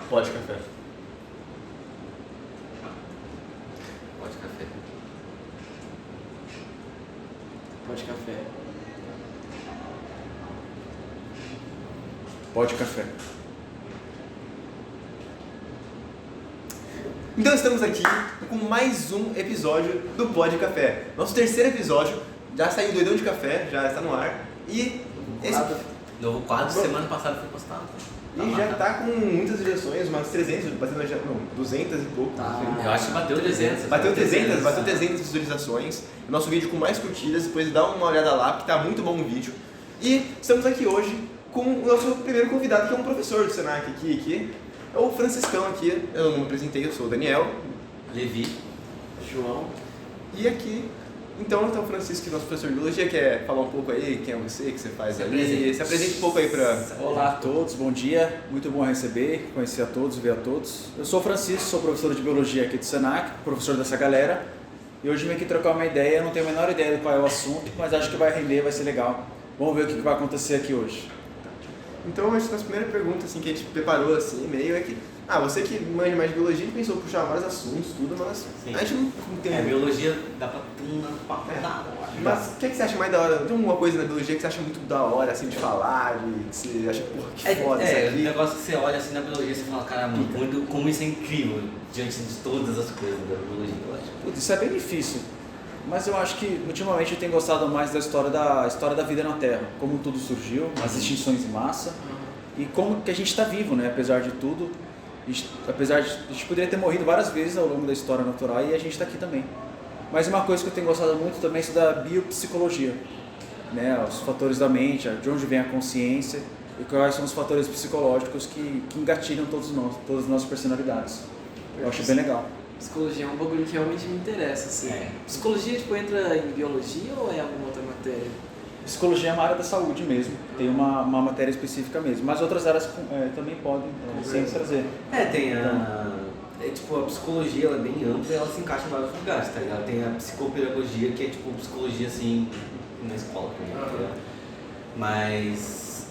Pode café. Pode café. Pode café. Pode café. Então estamos aqui com mais um episódio do Pode Café. Nosso terceiro episódio, já saiu Doidão de Café, já está no ar. E esse Novo quadro, semana passada foi postado. e já está com muitas visualizações, umas 300, batendo já, não, 200 e pouco. Eu acho que bateu 300. Bateu 300 visualizações. O nosso vídeo com mais curtidas, depois dá uma olhada lá, porque tá muito bom o vídeo. E estamos aqui hoje com o nosso primeiro convidado, que é um professor do Senac aqui. É o Franciscão aqui. Eu não me apresentei, eu sou o Daniel. Levi. João. E aqui, então o Francisco, nosso professor de biologia, quer falar um pouco aí quem é você, o que você faz ali. Se apresente um pouco aí pra... Olá a todos, bom dia. Muito bom receber, conhecer a todos, ver a todos. Eu sou o Francisco, sou professor de biologia aqui do Senac, professor dessa galera. E hoje vim aqui trocar uma ideia, eu não tenho a menor ideia de qual é o assunto, mas acho que vai render, vai ser legal. Vamos ver o que vai acontecer aqui hoje. Então, acho que a nossa primeira pergunta assim, que a gente preparou assim, meio é que... você que manja mais de biologia, a gente pensou em puxar vários assuntos, tudo, mas Sim. a gente não tem... Biologia dá pra treinar papo da hora. Mas o que você acha mais da hora? Tem alguma coisa na biologia que você acha muito da hora, assim, de falar, que você acha, porra, que foda isso o aqui? negócio que você olha assim na biologia e você fala, caramba, como isso é incrível diante de todas as coisas da biologia, eu acho. Putz, isso é bem difícil, mas eu acho que ultimamente eu tenho gostado mais da história da vida na Terra, como tudo surgiu, as extinções em massa e como que a gente está vivo, né? Apesar de tudo, apesar de a gente poderia ter morrido várias vezes ao longo da história natural e a gente está aqui também. Mas uma coisa que eu tenho gostado muito também é da biopsicologia, né? Os fatores da mente, de onde vem a consciência e quais são os fatores psicológicos que engatilham todas as nossas personalidades. Eu acho bem legal. Psicologia é um bagulho que realmente me interessa, assim. Psicologia, tipo, entra em biologia ou é alguma outra matéria? Psicologia é uma área da saúde mesmo, tem uma matéria específica mesmo, mas outras áreas também podem sempre trazer. Tem a... a psicologia ela é bem ampla e ela se encaixa em vários lugares, tá ligado? Tem a psicopedagogia, que é tipo psicologia assim, na escola, tá ligado? Mas...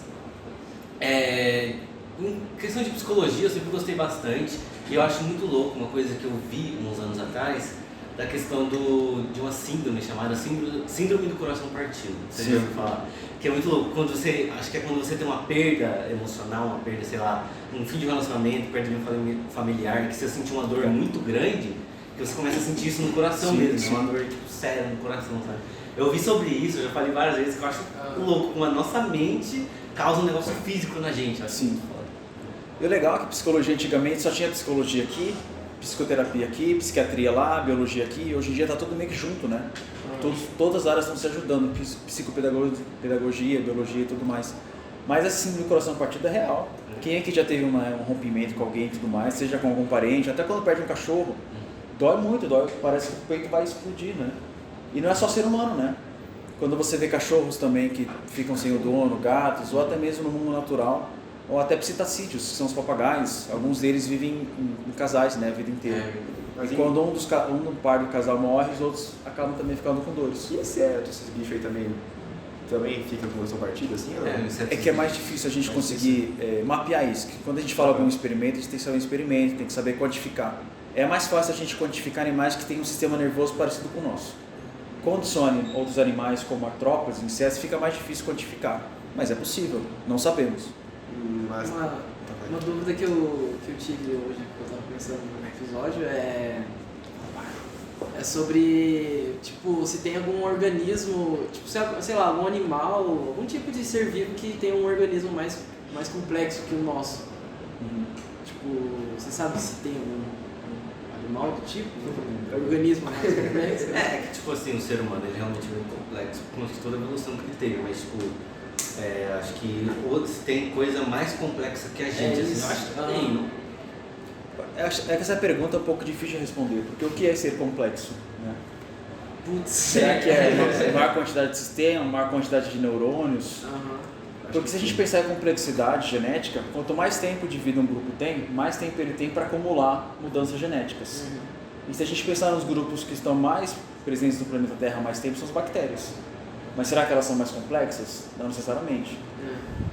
em questão de psicologia eu sempre gostei bastante e eu acho muito louco uma coisa que eu vi uns anos atrás, da questão de uma síndrome chamada síndrome do coração partido. Você já ouviu falar? Que é muito louco. Acho que é quando você tem uma perda emocional, uma perda, sei lá, um fim de relacionamento, perda de um familiar, que você sentiu uma dor muito grande, que você começa a sentir isso no coração mesmo, uma dor tipo séria no coração, sabe? Eu ouvi sobre isso, eu já falei várias vezes que eu acho louco como a nossa mente causa um negócio físico na gente. Sim. E o legal é que psicologia antigamente só tinha psicologia aqui, psicoterapia aqui, psiquiatria lá, biologia aqui, hoje em dia está tudo meio que junto, né? Todas as áreas estão se ajudando, psicopedagogia, biologia e tudo mais. Mas assim, no coração partido é real. Quem é que já teve um rompimento com alguém e tudo mais, seja com algum parente, até quando perde um cachorro, dói muito, parece que o peito vai explodir, né? E não é só ser humano, né? Quando você vê cachorros também que ficam sem o dono, gatos, ou até mesmo no mundo natural, ou até psitacídeos, que são os papagaios. Alguns deles vivem em casais, né, a vida inteira. E quando um par do casal morre, os outros acabam também ficando com dores. E esses bichos aí também ficam com coração partido, assim? É que é mais difícil a gente conseguir mapear isso. Que quando a gente fala de algum experimento, a gente tem que saber o experimento, tem que saber quantificar. É mais fácil a gente quantificar animais que têm um sistema nervoso parecido com o nosso. Quando são outros animais como artrópodes, insetos, fica mais difícil quantificar. Mas é possível, não sabemos. Uma dúvida que eu tive hoje, que eu estava pensando no episódio, é sobre, tipo, se tem algum organismo, tipo, sei lá, algum animal, algum tipo de ser vivo que tem um organismo mais complexo que o nosso. Tipo, você sabe se tem algum animal do tipo, organismo mais complexo? Que tipo assim, o ser humano ele realmente é muito complexo, com toda a evolução que ele teve, mas tipo... acho que se tem coisa mais complexa que a gente, assim, eu acho que tem, não? É que essa pergunta é um pouco difícil de responder, porque o que é ser complexo? Né? Putz, será que é maior quantidade de sistema, maior quantidade de neurônios? Porque se a gente pensar em complexidade genética, quanto mais tempo de vida um grupo tem, mais tempo ele tem para acumular mudanças genéticas. E se a gente pensar nos grupos que estão mais presentes no planeta Terra há mais tempo, são as bactérias. Mas será que elas são mais complexas? Não necessariamente.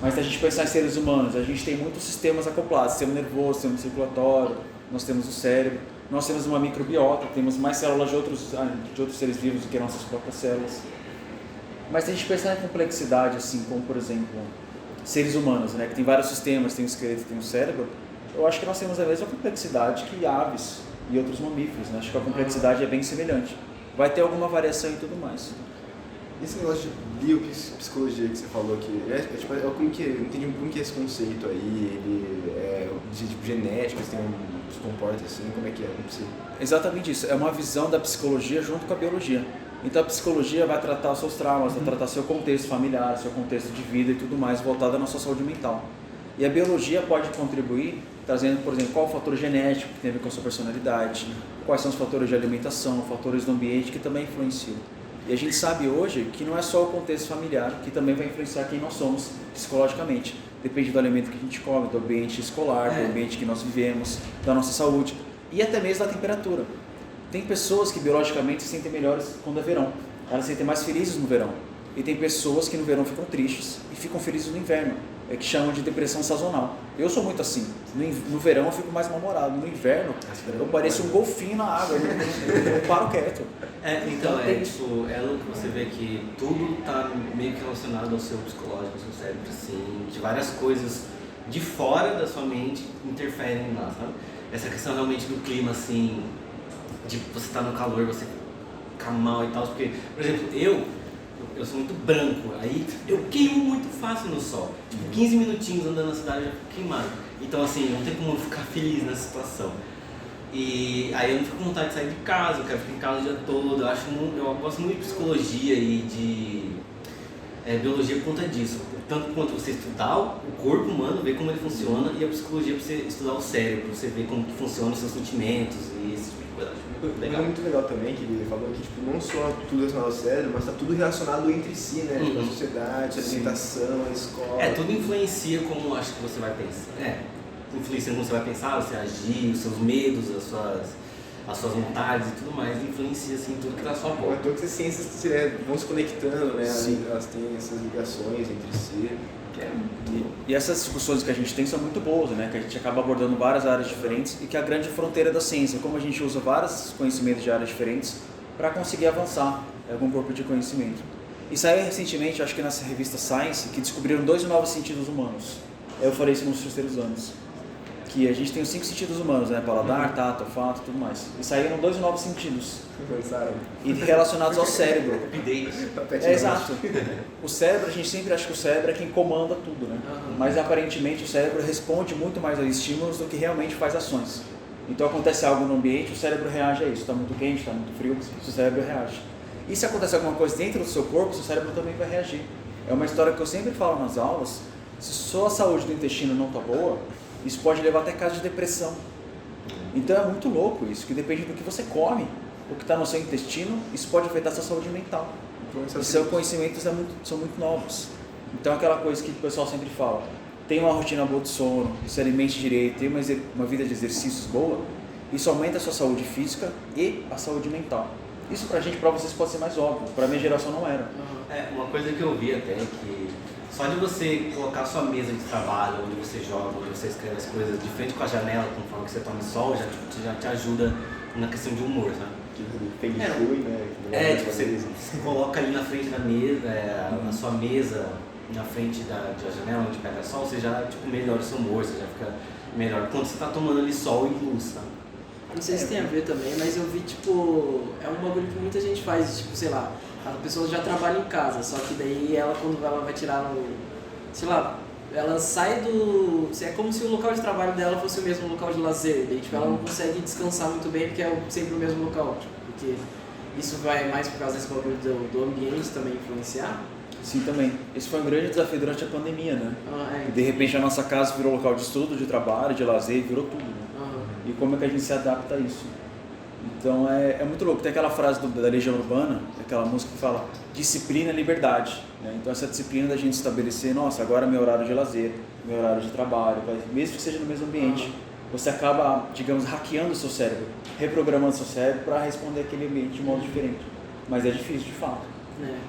Mas se a gente pensar em seres humanos, a gente tem muitos sistemas acoplados, sistema nervoso, sistema circulatório, nós temos o cérebro, nós temos uma microbiota, temos mais células de outros seres vivos do que nossas próprias células. Mas se a gente pensar em complexidade, assim, como por exemplo, seres humanos, né, que tem vários sistemas, tem o esqueleto, tem o cérebro, eu acho que nós temos a mesma complexidade que aves e outros mamíferos, né? Acho que a complexidade é bem semelhante. Vai ter alguma variação e tudo mais. Esse negócio de biopsicologia que você falou aqui, como que, eu não entendi como que é esse conceito aí, ele é de tipo genética, se comporta assim, como é que é? Não sei. Exatamente isso, é uma visão da psicologia junto com a biologia. Então a psicologia vai tratar os seus traumas, vai tratar seu contexto familiar, seu contexto de vida e tudo mais, voltado à nossa saúde mental. E a biologia pode contribuir, trazendo, por exemplo, qual o fator genético que tem a ver com a sua personalidade, quais são os fatores de alimentação, fatores do ambiente que também influenciam. E a gente sabe hoje que não é só o contexto familiar que também vai influenciar quem nós somos psicologicamente. Depende do alimento que a gente come, do ambiente escolar, do ambiente que nós vivemos, da nossa saúde e até mesmo da temperatura. Tem pessoas que biologicamente se sentem melhores quando é verão, elas se sentem mais felizes no verão. E tem pessoas que no verão ficam tristes e ficam felizes no inverno, é que chamam de depressão sazonal. Eu sou muito assim, no verão eu fico mais mal-humorado, no inverno eu pareço um golfinho na água, eu paro quieto. Então, tipo, é louco você ver que tudo tá meio que relacionado ao seu psicológico, ao seu cérebro, assim, de várias coisas de fora da sua mente interferem lá, sabe? Essa questão realmente do clima, assim, de você tá no calor, você ficar mal e tal, porque, por exemplo, eu sou muito branco, aí eu queimo muito fácil no sol. Tipo, 15 minutinhos andando na cidade eu já fico queimado. Então, assim, não tem como eu ficar feliz nessa situação. E aí eu não fico com vontade de sair de casa, eu quero ficar em casa o dia todo. Eu gosto muito de psicologia e de biologia por conta disso. Tanto quanto você estudar o corpo humano, ver como ele funciona, e a psicologia para você estudar o cérebro, você ver como que funcionam os seus sentimentos e esse tipo de coisa. Legal. É muito legal também que ele falou que tipo, não só tudo relacionado ao cérebro, mas está tudo relacionado entre si, né? Tipo, a sociedade, a alimentação, a escola. Tudo influencia como acho que você vai pensar. Influencia como você vai pensar, você agir, os seus medos, as suas vontades e tudo mais, influencia assim tudo que está à sua volta. É todas as ciências vão se conectando, né? Sim. Elas têm essas ligações entre si. E essas discussões que a gente tem são muito boas, né? Que a gente acaba abordando várias áreas diferentes e que é a grande fronteira da ciência, como a gente usa vários conhecimentos de áreas diferentes para conseguir avançar em algum corpo de conhecimento. E saiu recentemente, acho que nessa revista Science, que descobriram 2 novos sentidos humanos. Eu falei isso nos terceiros anos. Que a gente tem os 5 sentidos humanos, né? Paladar, tato, olfato e tudo mais. E saíram 2 novos sentidos. E relacionados ao cérebro. Exato. O cérebro, a gente sempre acha que o cérebro é quem comanda tudo, né? Mas aparentemente o cérebro responde muito mais a estímulos do que realmente faz ações. Então acontece algo no ambiente, o cérebro reage a isso. Está muito quente, está muito frio, o cérebro reage. E se acontece alguma coisa dentro do seu corpo, o seu cérebro também vai reagir. É uma história que eu sempre falo nas aulas. Se sua saúde do intestino não está boa, isso pode levar até casos de depressão. Então é muito louco isso, que depende do que você come, o que está no seu intestino, isso pode afetar a sua saúde mental. Então, e seus conhecimentos são muito novos. Então aquela coisa que o pessoal sempre fala, tem uma rotina boa de sono, se alimente direito, tem uma vida de exercícios boa, isso aumenta a sua saúde física e a saúde mental. Isso pra gente, pra vocês pode ser mais óbvio, pra minha geração não era. Uma coisa que eu vi até que só de você colocar a sua mesa de trabalho, onde você joga, onde você escreve as coisas, de frente com a janela, conforme que você toma sol, já te ajuda na questão de humor, sabe? Feng Shui, né? Tipo, você coloca ali na frente da mesa, a sua mesa na frente da janela, onde pega sol, você já tipo, melhora o seu humor, você já fica melhor quando você tá tomando ali sol e luz, sabe? Não sei se tem a ver também, mas eu vi, tipo, é um bagulho que muita gente faz, tipo, sei lá, a pessoa já trabalha em casa, só que daí ela, quando ela vai tirar sei lá, ela sai do... É como se o local de trabalho dela fosse o mesmo local de lazer, daí, tipo, ela não consegue descansar muito bem porque é sempre o mesmo local, tipo, porque isso vai mais por causa desse bagulho do ambiente também influenciar. Sim, também. Esse foi um grande desafio durante a pandemia, né? É. E de repente a nossa casa virou local de estudo, de trabalho, de lazer, virou tudo, né? E como é que a gente se adapta a isso? Então é muito louco. Tem aquela frase da Legião Urbana, aquela música que fala disciplina é liberdade, né? Então essa disciplina da gente estabelecer, nossa, agora é meu horário de lazer, meu horário de trabalho, mesmo que seja no mesmo ambiente, você acaba, digamos, hackeando o seu cérebro, reprogramando o seu cérebro para responder aquele ambiente de modo diferente. Mas é difícil, de fato.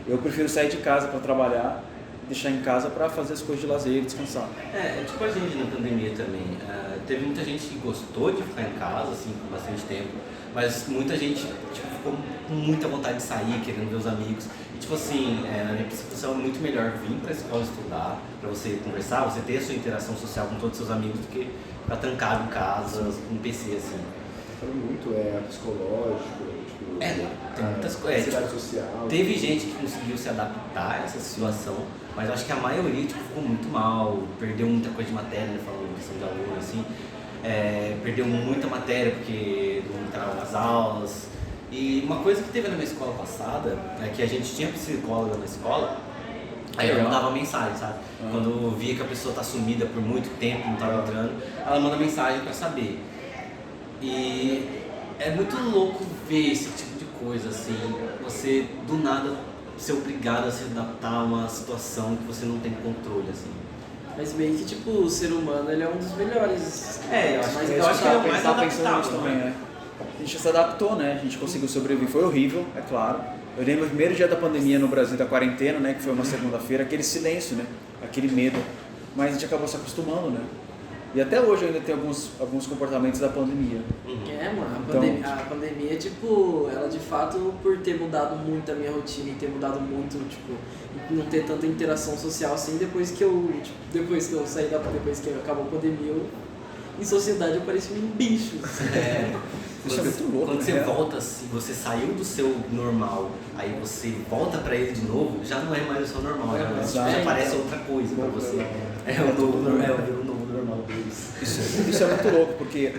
Eu prefiro sair de casa para trabalhar deixar em casa para fazer as coisas de lazer e descansar. Tipo a gente na pandemia também. Teve muita gente que gostou de ficar em casa, assim, por bastante tempo, mas muita gente tipo, ficou com muita vontade de sair, querendo ver os amigos. E, tipo assim, na minha percepção é muito melhor vir para a escola estudar, para você conversar, você ter a sua interação social com todos os seus amigos, do que ficar trancado em casa, com um PC, assim. Falando muito, psicológico, tipo, tem muitas coisas. ansiedade social. Teve gente que conseguiu se adaptar a essa situação, mas acho que a maioria tipo, ficou muito mal, perdeu muita coisa de matéria, né, falando de questão de aluno, assim. Perdeu muita matéria porque não entraram nas aulas. E uma coisa que teve na minha escola passada é que a gente tinha psicóloga na escola, aí ela mandava mensagem, sabe? Quando eu via que a pessoa tá sumida por muito tempo, não tava entrando, ela manda mensagem pra saber. E é muito louco ver esse tipo de coisa, assim, você do nada ser obrigado a se adaptar a uma situação que você não tem controle, assim. Mas meio que, tipo, o ser humano, ele é um dos melhores. Eu acho Mas que eu é acho o mais Pensando nisso adaptável, também, né? né? A gente se adaptou, né? A gente conseguiu sobreviver. Foi horrível, é claro. Eu lembro o primeiro dia da pandemia no Brasil, da quarentena, né? Que foi uma segunda-feira, aquele silêncio, né? Aquele medo. Mas a gente acabou se acostumando, né? E até hoje ainda tem alguns comportamentos da pandemia. Mano, Então, a pandemia, tipo, ela de fato, por ter mudado muito a minha rotina e ter mudado muito, tipo, não ter tanta interação social assim, depois que eu saí depois que acabou a pandemia, em sociedade eu parecia um bicho. Isso é muito louco, Quando né? você volta, assim, você saiu do seu normal, aí você volta pra ele de novo, já não é mais o seu normal, já parece outra coisa pra você. É o novo normal deles. Isso é muito louco, porque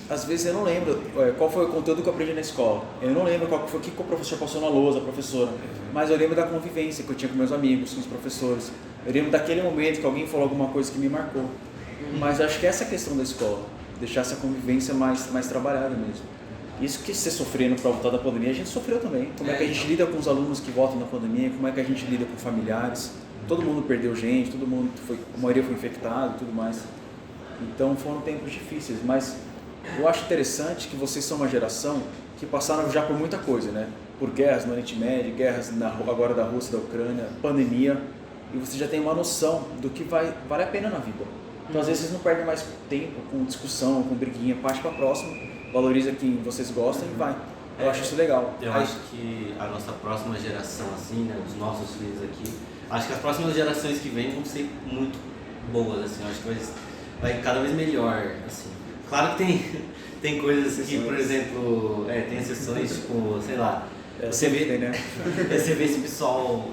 às vezes eu não lembro qual foi o conteúdo que eu aprendi na escola. Eu não lembro qual foi o que o professor passou na lousa, a professora. Mas eu lembro da convivência que eu tinha com meus amigos, com os professores. Eu lembro daquele momento que alguém falou alguma coisa que me marcou. Mas acho que essa é a questão da escola, deixar essa convivência mais trabalhada mesmo. Isso que você sofrendo para voltar da pandemia, a gente sofreu também. Como é que a gente lida com os alunos que voltam da pandemia, como é que a gente lida com familiares. Todo mundo perdeu gente, a maioria foi infectado e tudo mais. Então foram tempos difíceis, mas eu acho interessante que vocês são uma geração que passaram já por muita coisa, né? Por guerras no Oriente Médio, guerras agora da Rússia, da Ucrânia, pandemia, e você já tem uma noção do que vale a pena na vida. Então às vezes vocês não perdem mais tempo com discussão, com briguinha, parte para próxima, valoriza quem vocês gostam e vai. Eu acho isso legal. Eu acho que a nossa próxima geração, assim, né, os nossos filhos aqui, acho que as próximas gerações que vêm vão ser muito boas, assim, eu acho que vai cada vez melhor, assim. Claro que tem coisas que, por exemplo, tem exceções, tipo, sei lá, você vê esse pessoal,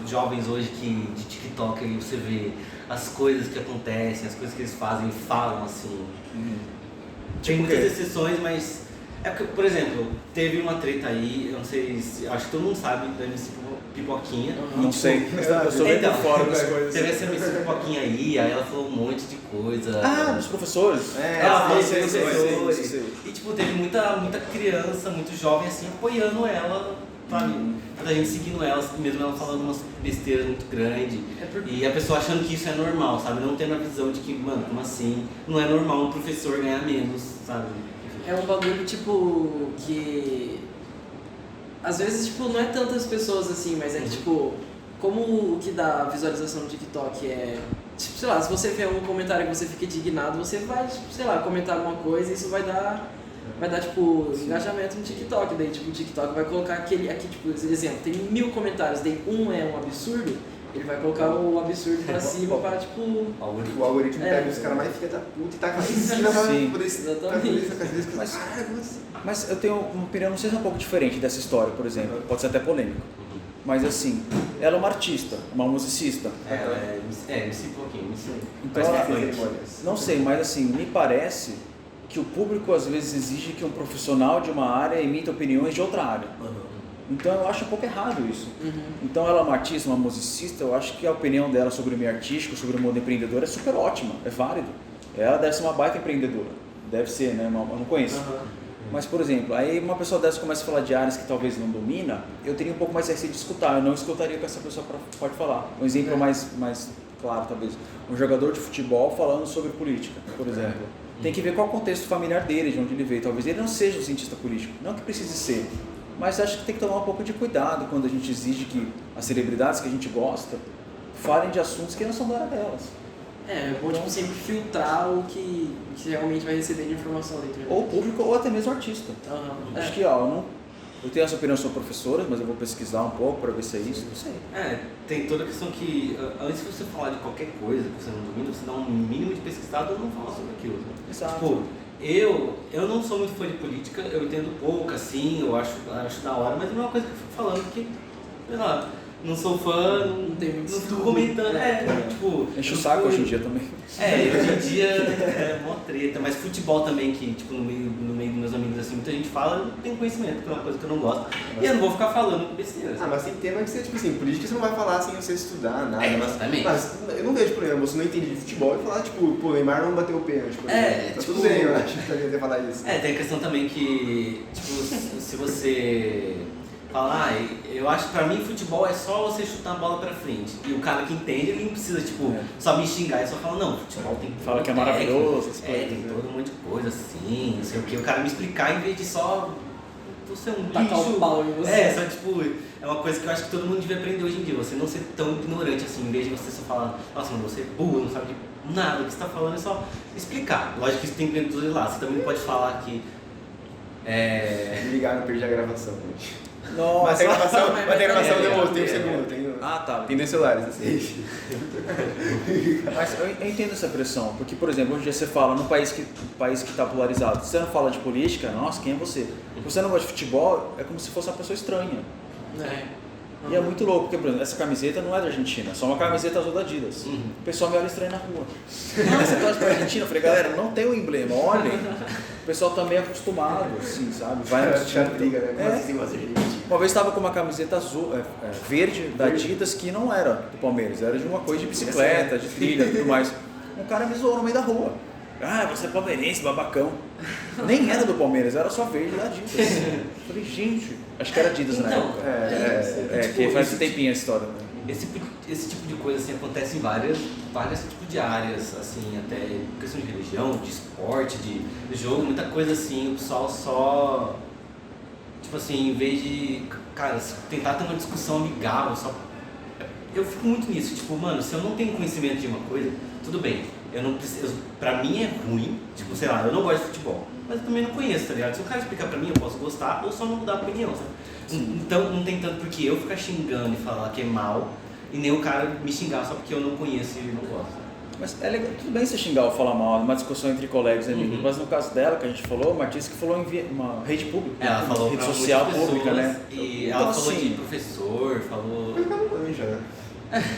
jovens hoje de TikTok, aí você vê as coisas que acontecem, as coisas que eles fazem e falam, assim. Tem muitas exceções, mas é porque, por exemplo, teve uma treta aí, eu não sei se, acho que todo mundo sabe da MC Pipoquinha. Não sei, eu sou bem por fora das coisas. Teve essa MC Pipoquinha aí É. ela falou um monte de coisa. dos professores? Professores. E tipo, teve muita criança, muito jovem assim, apoiando ela, sabe? A gente seguindo ela, mesmo ela falando umas besteiras muito grandes. E a pessoa achando que isso é normal, sabe? Não tendo a visão de que, mano, como assim? Não é normal um professor ganhar menos, sabe? É um bagulho, tipo, que... Às vezes, tipo, não é tantas pessoas assim, mas é que, tipo... Como o que dá visualização no TikTok é... Tipo, sei lá, se você vê um comentário que você fica indignado, você vai, tipo, sei lá, comentar alguma coisa e isso vai dar tipo, engajamento no TikTok. Daí, tipo, o TikTok vai colocar aqui, tipo, exemplo, tem 1000 comentários, daí um é um absurdo, ele vai colocar o absurdo pra cima pra, tipo... O algoritmo pega os caras mais filha da puta e taca lá em cima pra poder... Exatamente. Mas eu tenho uma opinião, não sei se é um pouco diferente dessa história, por exemplo, pode ser até polêmico. Mas assim, ela é uma artista, uma musicista. MC pouquinho, MC. Então, não sei, mas assim, me parece que o público às vezes exige que um profissional de uma área emita opiniões de outra área. Então eu acho um pouco errado isso. Então ela é uma artista, uma musicista, eu acho que a opinião dela sobre o meio artístico, sobre o mundo empreendedor é super ótima, é válido. Ela deve ser uma baita empreendedora, deve ser, né? Eu não conheço. Mas, por exemplo, aí uma pessoa dessa começa a falar de áreas que talvez não domina, eu teria um pouco mais receio de escutar, eu não escutaria o que essa pessoa pode falar. Um exemplo mais claro, talvez, um jogador de futebol falando sobre política, por exemplo. Tem que ver qual é o contexto familiar dele, de onde ele veio. Talvez ele não seja um cientista político, não que precise ser, mas acho que tem que tomar um pouco de cuidado quando a gente exige que as celebridades que a gente gosta falem de assuntos que não são da área delas. É bom tipo, sempre filtrar o que realmente vai receber de informação da internet. Ou público ou até mesmo artista. Aham. Acho que, ó, eu tenho essa opinião, sou professora, mas eu vou pesquisar um pouco para ver se é isso, não sei. Tem toda a questão que, antes de você falar de qualquer coisa que você não domina, você dá um mínimo de pesquisado ou não falar sobre aquilo. Né? Exato. Tipo, eu não sou muito fã de política, eu entendo pouco, assim, eu acho da hora, mas não é uma coisa que eu fico falando que, sei lá, não sou fã, não fico comentando, tipo... Enche o saco hoje em dia também. Hoje em dia é mó treta, mas futebol também, que tipo, no meio dos meus amigos assim, muita gente fala, eu não tenho conhecimento, que é uma coisa que eu não gosto. E eu não vou ficar falando besteira. Mas tem tema que você, tipo assim, política você não vai falar sem você estudar, nada. Exatamente. Mas eu não vejo problema, você não entende de futebol e falar, tipo, pô, Neymar não bateu o pênalti. Tá tudo bem, eu acho que você falar isso. Tem a questão também que, tipo, se você falar, eu acho que pra mim futebol é só você chutar a bola pra frente. E o cara que entende, ele não precisa, tipo, só me xingar e só fala, não, futebol tem fala que é maravilhoso, essas coisas, tem todo um monte de coisa assim, não sei o que. O cara me explicar em vez de só você é um tacar bicho. O pau em você. Só tipo, é uma coisa que eu acho que todo mundo devia aprender hoje em dia. Você não ser tão ignorante assim, em vez de você só falar, nossa, mano, você é burro, não sabe de nada, o que você tá falando é só explicar. Lógico que isso tem que dos dois lados. Você também não pode falar que. Me ligaram, perdi a gravação, gente. Nossa, Mas a gravação deu tem um segundo, tá. Tem 2 celulares, assim. Mas eu entendo essa pressão, porque, por exemplo, hoje em dia você fala num país que está polarizado, você não fala de política, nossa, quem é você? Se você não gosta de futebol, é como se fosse uma pessoa estranha. E é muito louco, porque, por exemplo, essa camiseta não é da Argentina, é só uma camiseta azul da Adidas. O pessoal me olha estranho na rua. Você torce pra Argentina? Eu falei, galera, não tem o emblema, olhem. O pessoal tá meio acostumado, assim, sabe? Vai no Já briga, né? Como assim gosta de gente? Uma vez estava com uma camiseta azul, verde da Adidas que não era do Palmeiras, era de uma coisa de bicicleta, de trilha e tudo mais. Um cara me zoou no meio da rua. Você é palmeirense, babacão. Nem era do Palmeiras, era só verde da Adidas. Falei, gente, acho que era Adidas na época. Que faz um tempinho a história. Né? Esse tipo de coisa assim, acontece em várias tipos de áreas, assim, até questão de religião, de esporte, de jogo, muita coisa assim, o pessoal só, tipo assim, em vez de, cara, tentar ter uma discussão amigável, eu fico muito nisso, tipo, mano, se eu não tenho conhecimento de uma coisa, tudo bem, eu não preciso, pra mim é ruim, tipo, sei lá, eu não gosto de futebol, mas eu também não conheço, tá ligado? Se o cara explicar pra mim, eu posso gostar ou só não mudar a opinião, sabe? Então não tem tanto porque eu ficar xingando e falar que é mal e nem o cara me xingar só porque eu não conheço e não gosto. Mas é legal, tudo bem você xingar ou falar mal, uma discussão entre colegas e amigos, mas no caso dela, que a gente falou, uma artista que falou em uma rede pública, Ela falou rede pra social muitas pública, pessoas, né? E então, ela falou assim, de professor, falou...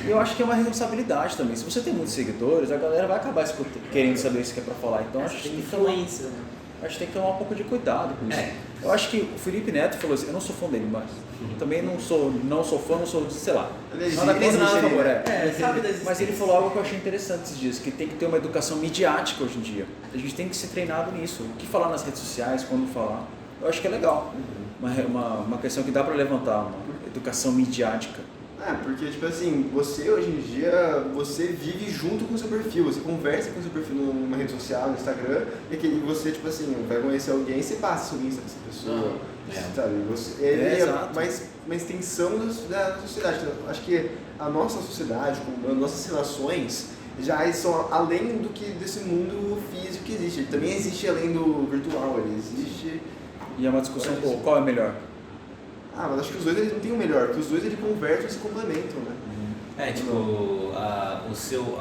Eu acho que é uma responsabilidade também. Se você tem muitos seguidores, a galera vai acabar querendo saber isso que é pra falar. Então acho que tem influência, né? Acho que tem que tomar um pouco de cuidado com isso. Eu acho que o Felipe Neto falou assim, eu não sou fã dele, mas também não sou fã, não sou, sei lá. Nada contra, nada a favor, mas ele falou algo que eu achei interessante esses dias, que tem que ter uma educação midiática hoje em dia. A gente tem que ser treinado nisso. O que falar nas redes sociais, quando falar. Eu acho que é legal. Uma questão que dá pra levantar, uma educação midiática. Porque, tipo assim, você hoje em dia, você vive junto com o seu perfil, você conversa com o seu perfil numa rede social, no Instagram, e você, tipo assim, vai conhecer alguém e você passa o Insta dessa pessoa, sabe? Ele é uma extensão da sociedade. Então, acho que a nossa sociedade, as nossas relações, já são além do que desse mundo físico que existe. Ele também existe além do virtual, ele existe... E é uma discussão, qual é melhor? Mas acho que os dois eles não têm o melhor, porque os dois eles conversam e se complementam, né?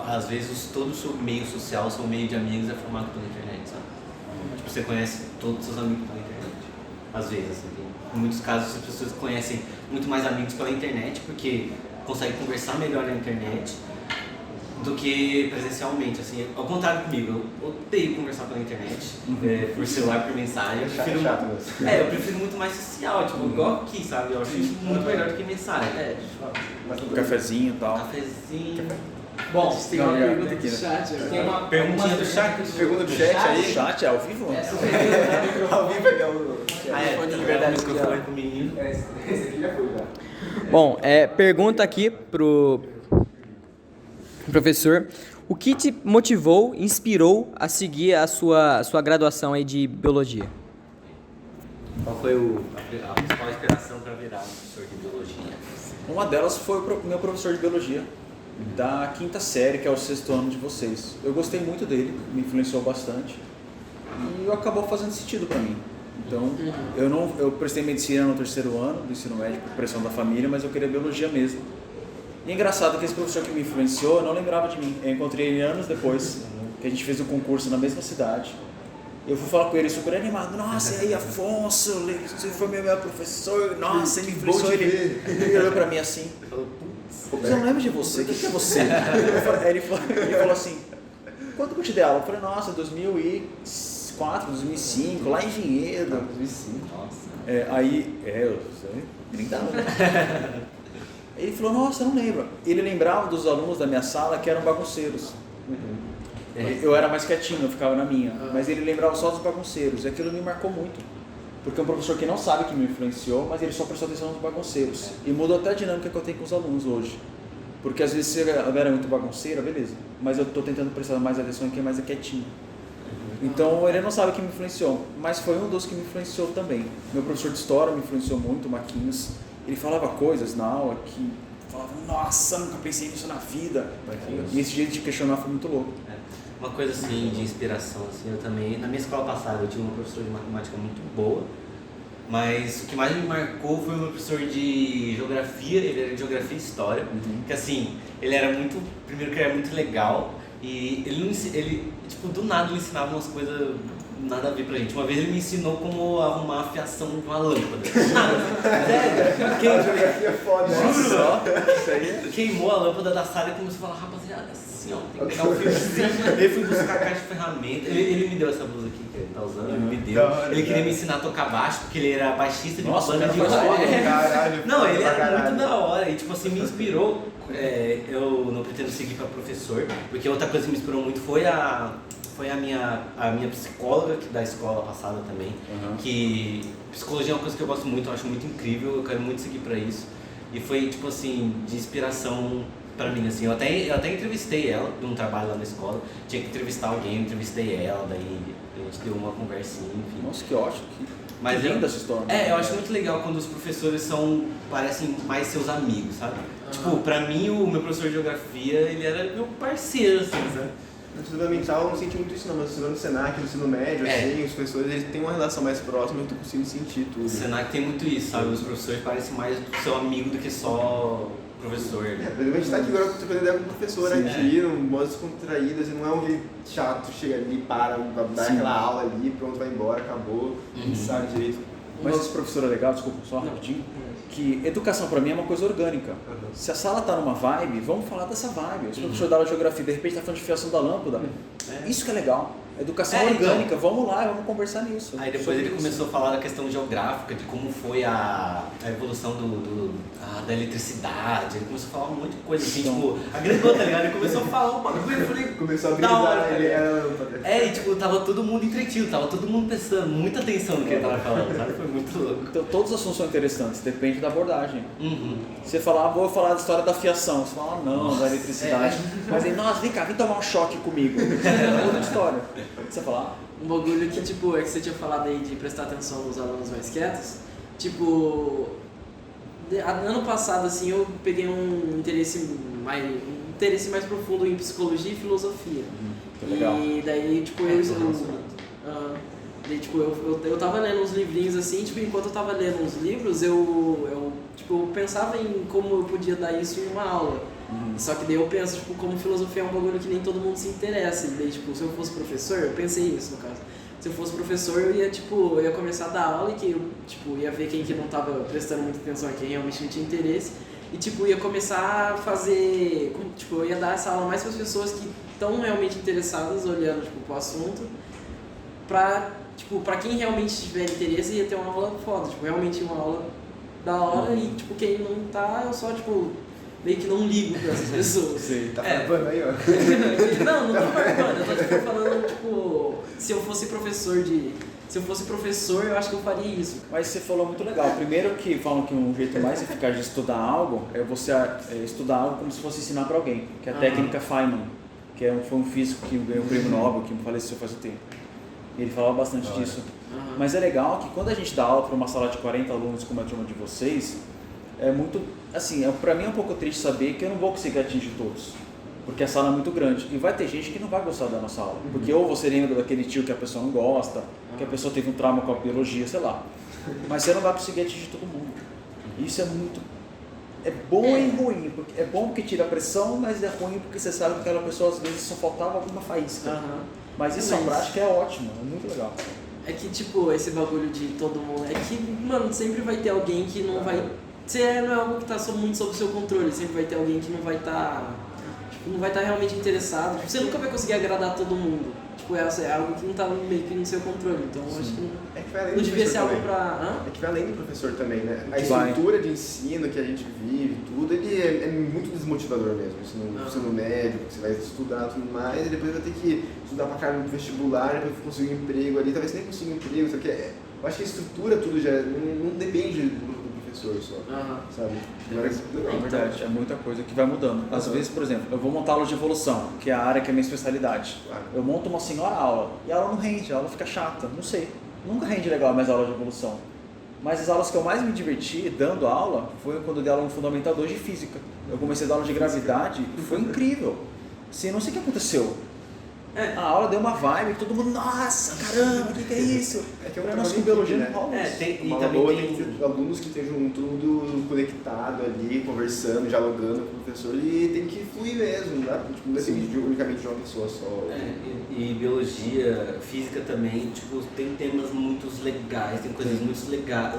Às vezes todo o seu meio social, o seu meio de amigos é formado pela internet, sabe? Tipo, você conhece todos os seus amigos pela internet. Às vezes, assim, em muitos casos as pessoas conhecem muito mais amigos pela internet, porque conseguem conversar melhor na internet do que presencialmente, assim, ao contrário comigo, eu odeio conversar pela internet, por celular, por mensagem, eu prefiro muito mais social, tipo, igual aqui, sabe, eu acho isso muito melhor do que mensagem. Um cafezinho e tal. Cafezinho. Bom, tem uma pergunta aqui no chat. Tem uma perguntinha do chat? Pergunta do chat aí? O chat é ao vivo? Essa pergunta Ao vivo é o... De verdade, o microfone com o menino. Esse aqui já foi, já. Bom, pergunta aqui pro professor, o que te motivou, inspirou a seguir a sua graduação aí de biologia? Qual foi a principal inspiração para virar professor de biologia? Uma delas foi o meu professor de biologia. da quinta série, que é o 6º ano de vocês. Eu gostei muito dele, me influenciou bastante e acabou fazendo sentido para mim. Então, eu prestei medicina no 3º ano do ensino médio por pressão da família, mas eu queria biologia mesmo. E é engraçado que esse professor que me influenciou não lembrava de mim. Eu encontrei ele anos depois, que a gente fez um concurso na mesma cidade. Eu fui falar com ele super animado. Nossa, e aí, Afonso, você foi meu professor, nossa, você me influenciou. Ele olhou pra mim assim, eu não lembro de você, o que é você? Ele falou assim, quanto que eu te dei aula? Eu falei, nossa, 2004, 2005, lá em Vinhedo. 2005. Nossa. Aí, eu 30 anos. Ele falou, nossa, eu não lembro. Ele lembrava dos alunos da minha sala que eram bagunceiros. Eu era mais quietinho, eu ficava na minha. Mas ele lembrava só dos bagunceiros. E aquilo me marcou muito. Porque é um professor que não sabe que me influenciou, mas ele só prestou atenção nos bagunceiros. E mudou até a dinâmica que eu tenho com os alunos hoje. Porque às vezes se a galera é muito bagunceira, beleza. Mas eu estou tentando prestar mais atenção em quem é mais quietinho. Então ele não sabe que me influenciou. Mas foi um dos que me influenciou também. Meu professor de história me influenciou muito, o Marquinhos. Ele falava coisas na aula que falava, nossa, nunca pensei nisso na vida. E esse jeito de questionar foi muito louco. Uma coisa assim de inspiração, assim, eu também, na minha escola passada eu tive uma professora de matemática muito boa, mas o que mais me marcou foi o meu professor de geografia, ele era de geografia e história, que assim, ele era muito, primeiro que ele era muito legal, e ele tipo, do nada ele ensinava umas coisas nada a ver pra gente. Uma vez ele me ensinou como arrumar a fiação de uma lâmpada. Sério? Geografia foda, né? Juro, ó. Queimou a lâmpada da sala e começou a falar, rapaziada, assim, ó, tem que pegar o fio assim. Ele foi buscar a caixa de ferramenta. Ele me deu essa blusa aqui que ele tá usando, ele me deu. Ele queria me ensinar a tocar baixo, porque ele era baixista de uma banda de rock. Caralho. Não, ele era muito da hora e tipo assim, me inspirou. Eu não pretendo seguir para professor, porque outra coisa que me inspirou muito foi a minha psicóloga da escola passada também, que psicologia é uma coisa que eu gosto muito, eu acho muito incrível, eu quero muito seguir para isso. E foi tipo assim, de inspiração para mim, assim, eu até entrevistei ela num trabalho lá na escola, tinha que entrevistar alguém, eu entrevistei ela, daí a gente deu uma conversinha, enfim. Nossa, que ótimo. Mas linda essa história. Eu acho muito legal quando os professores parecem mais seus amigos, sabe? Tipo, pra mim, o meu professor de geografia, ele era meu parceiro, assim, sabe? No ensino fundamental eu não senti muito isso não, mas no Senac, no ensino médio, assim, os professores eles têm uma relação mais próxima e eu consigo sentir tudo. O Senac tem muito isso, sabe? Os professores parecem mais seu amigo do que só professor. Né? Por exemplo, a gente tá aqui agora trocando ideia com o professor aqui, num modo descontraído, assim, não é um jeito chato, chega ali, para, dar aquela aula ali, pronto, vai embora, acabou, a gente sabe direito. Mas esse professor é legal, desculpa, só rapidinho, que educação pra mim é uma coisa orgânica. Se a sala tá numa vibe, vamos falar dessa vibe. Se o professor dá aula de geografia, de repente tá falando de fiação da lâmpada, isso que é legal. Educação orgânica, então, vamos lá, vamos conversar nisso. Aí depois ele começou a falar da questão geográfica, de como foi a evolução da eletricidade, ele começou a falar um monte de coisa assim, tipo, agregou, tá ligado? Ele começou a falar um bagulho, eu falei, começou a brisar, ele era lâmpada. E tipo, tava todo mundo entretido, tava todo mundo prestando muita atenção no que ele tava falando, sabe? Foi muito louco. Então todos os assuntos são interessantes, depende da abordagem. Você fala, vou falar da história da fiação, você fala, não, da eletricidade. Mas aí, nossa, vem cá, vem tomar um choque comigo. É outra história. Você fala, um bagulho que, tipo, é que você tinha falado aí de prestar atenção nos alunos mais quietos. Tipo, ano passado, assim, eu peguei um interesse mais profundo em psicologia e filosofia. Legal. E daí, tipo, eu tava lendo uns livrinhos assim, tipo, enquanto eu tava lendo uns livros, eu pensava em como eu podia dar isso em uma aula. Só que daí eu penso, tipo, como filosofia é um bagulho que nem todo mundo se interessa. E daí, tipo, se eu fosse professor, eu pensei isso no caso. Se eu fosse professor, eu ia começar a dar aula e que eu, tipo, ia ver quem que não tava prestando muita atenção, quem realmente não tinha interesse. E, tipo, ia começar a fazer, tipo, eu ia dar essa aula mais para as pessoas que estão realmente interessadas, olhando, tipo, pro assunto, pra quem realmente tiver interesse, ia ter uma aula foda, tipo, realmente uma aula da hora. E, tipo, quem não tá, eu só, tipo, meio que não ligo pra essas pessoas. Sim, tá falando aí, ó. Não tô falando, eu tô tipo, falando, tipo, se eu fosse professor, eu acho que eu faria isso. Mas você falou muito legal. Primeiro que falam que um jeito mais eficaz de estudar algo é você estudar algo como se fosse ensinar para alguém, que é a técnica Feynman, que foi um físico que ganhou o prêmio Nobel, que faleceu faz um tempo. Ele falava bastante disso. Mas é legal que quando a gente dá aula para uma sala de 40 alunos como a turma de vocês, é muito, assim, pra mim é um pouco triste saber que eu não vou conseguir atingir todos, porque a sala é muito grande e vai ter gente que não vai gostar da nossa aula, porque ou você lembra daquele tio que a pessoa não gosta, que a pessoa teve um trauma com a biologia, sei lá, mas você não vai conseguir atingir todo mundo. Isso é muito, é bom e ruim, porque é bom porque tira a pressão, mas é ruim porque você sabe que aquela pessoa às vezes só faltava alguma faísca. Mas isso na prática é ótimo, é muito legal. É que, tipo, esse bagulho de todo mundo... É que, mano, sempre vai ter alguém que não vai... Não é algo que tá muito sob o seu controle. Sempre vai ter alguém que não vai estar... Tipo, não vai estar realmente interessado. Tipo, você nunca vai conseguir agradar todo mundo. Tipo, é algo que não tá meio que no seu controle. Então, eu acho que É que vai além não do devia ser professor algo também. pra... É que vai além do professor também, né? A Vai. estrutura de ensino que a gente vive, tudo, ele é muito desmotivador mesmo. Ensino médio, que você vai estudar e tudo mais, e depois vai ter que estudar pra caramba no vestibular, depois conseguir um emprego ali, talvez nem consiga um emprego, só que eu acho que a estrutura tudo já não depende do professor só, sabe? Agora, É verdade, é muita coisa que vai mudando. Às vezes, por exemplo, eu vou montar aula de evolução, que é a área que é a minha especialidade. Claro. Eu monto uma senhora aula e a aula não rende, a aula fica chata, não sei. Nunca rende legal mais aula de evolução. Mas as aulas que eu mais me diverti dando aula foi quando eu dei aula no Fundamental 2 de Física. Eu comecei a dar aula de gravidade e foi incrível. Assim, não sei o que aconteceu. A aula deu uma vibe, todo mundo, nossa, caramba, o que é isso? É que é um Pra trabalho nós com em biologia equipe, não rola É, isso. tem, e Uma também boa tem... tem que ter alunos que estejam tudo conectado ali, conversando, dialogando com o professor, e tem que fluir mesmo, não dá? Tipo, não depende unicamente de uma pessoa só. E biologia, física também, tipo, tem temas muito legais, tem coisas muito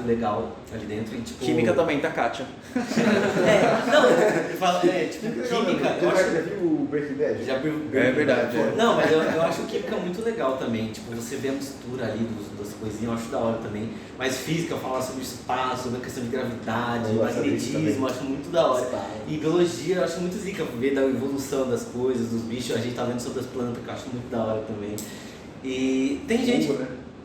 legal ali dentro e tipo... Química também, tá, Kátia? Ele fala, tipo, química, eu acho... Já viu o Breaking Bad? Já É verdade. Não, mas eu acho química muito legal também, tipo, você vê a mistura ali das coisinhas, eu acho da hora também. Mas física, eu falar sobre espaço, sobre a questão de gravidade, Eu gosto disso magnetismo, também. eu acho muito da hora. E biologia, eu acho muito zica, ver da evolução das coisas, dos bichos, a gente tá vendo sobre as plantas, que eu acho muito da hora também. E tem gente...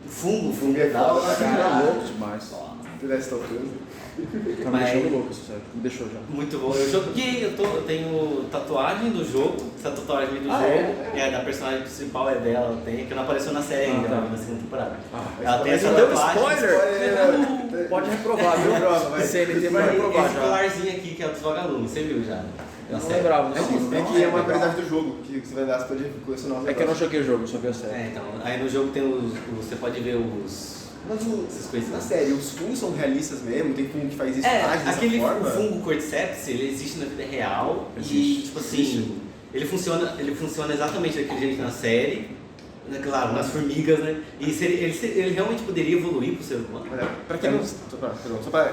Fungo, né? Fungo é da hora, foda, cara. É louco demais. Se tivesse tocando. Tá me deixando louco isso, sério. Me deixou já. Muito bom. Eu joguei, eu tenho tatuagem do jogo, essa tatuagem do Ah, jogo, é da personagem principal, é dela, ela tem, que não apareceu na série ainda, tá. na segunda temporada. Mas Ela tem essa deu tatuagem. Pode reprovar, viu? Reprova, vai. CNT vai Esse reprovar já. colarzinho aqui que é dos vagalumes, você viu já? Eu não lembrava disso. É que é uma curiosidade do jogo, que você vai dar, você pode colecionar os É que eu não negócios. joguei o jogo, só vi a série. Então, aí no jogo tem você pode ver Mas essas coisas. na série, os fungos são realistas mesmo? Tem fungo que faz isso, age dessa aquele forma? fungo Cordyceps, ele existe na vida real e, Existe. tipo assim, ele funciona exatamente daquele jeito na série, né, claro, nas formigas, né? E ele realmente poderia evoluir pro ser humano. Olha, pra quem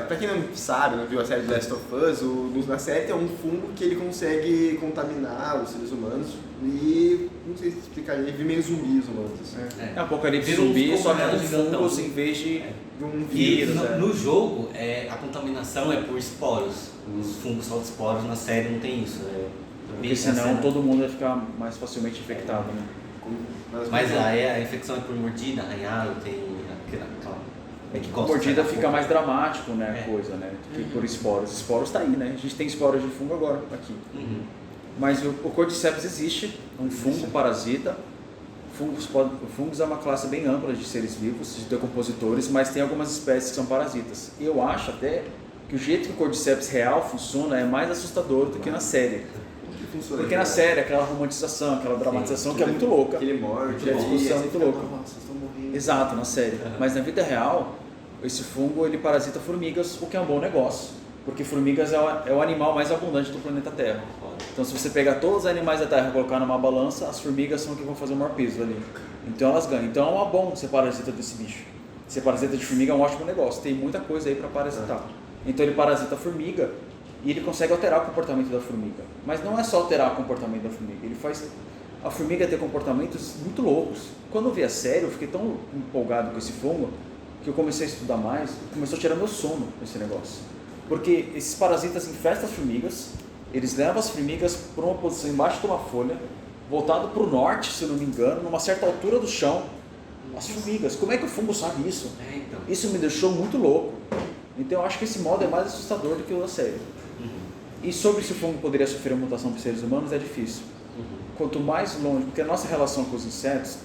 pra quem não sabe, não viu a série do Last of Us, na série tem um fungo que ele consegue contaminar os seres humanos e, não sei se explicar, ele vive meio zumbi os humanos. Assim. É um apocalipse Vira uns zumbi, só que é um cogumelos gigantão. fungos em vez de De um E vírus. no jogo, a contaminação é por esporos. Os fungos soltam esporos, na série não tem isso. Porque senão todo mundo ia ficar mais facilmente infectado, né? Mas a infecção é por mordida, arranhado, tem aquela... É que que com gosta de mordida sacar fica fogo. mais dramático, né, a É. coisa, né? Do que por esporos. Esporos tá aí, né? A gente tem esporos de fungo agora, aqui. Uhum. Mas o Cordyceps existe, é um fungo parasita. Fungos é uma classe bem ampla de seres vivos, de decompositores, mas tem algumas espécies que são parasitas. Eu acho até que o jeito que o Cordyceps real funciona é mais assustador do que na série. Porque na série, aquela romantização, aquela dramatização que é muito louca. Aquele morte, Que a discussão é muito louca. Nossa, estão morrendo. Exato, na série. Uhum. Mas na vida real, esse fungo ele parasita formigas, o que é um bom negócio. Porque formigas é o animal mais abundante do planeta Terra. Então se você pegar todos os animais da Terra e colocar numa balança, as formigas são que vão fazer o maior peso ali. Então elas ganham. Então é bom ser parasita desse bicho. Ser parasita de formiga é um ótimo negócio. Tem muita coisa aí para parasitar. Então ele parasita a formiga e ele consegue alterar o comportamento da formiga. Mas não é só alterar o comportamento da formiga. Ele faz a formiga ter comportamentos muito loucos. Quando eu vi a série, eu fiquei tão empolgado com esse fungo que eu comecei a estudar mais e começou a tirar meu sono esse negócio. Porque esses parasitas infestam as formigas, eles levam as formigas para uma posição embaixo de uma folha, voltado para o norte, se eu não me engano, numa certa altura do chão. As formigas, como é que o fungo sabe isso? Então. Isso me deixou muito louco. Então eu acho que esse modo é mais assustador do que o da série. E sobre se o fungo poderia sofrer mutação para seres humanos é difícil. Quanto mais longe, porque a nossa relação com os insetos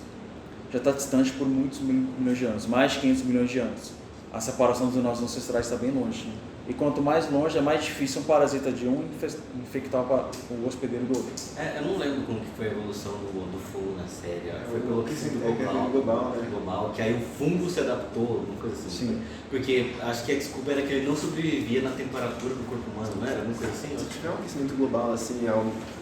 já está distante por muitos milhões de anos, mais de 500 milhões de anos. A separação dos nossos ancestrais está bem longe. E quanto mais longe, é mais difícil um parasita de um infectar o hospedeiro do outro. Eu não lembro como que foi a evolução do fungo na série. Foi pelo aquecimento global, que aí o fungo se adaptou, alguma coisa assim. Sim. Porque acho que a desculpa era que ele não sobrevivia na temperatura do corpo humano, não era? Alguma coisa assim? Se tiver um aquecimento global, assim,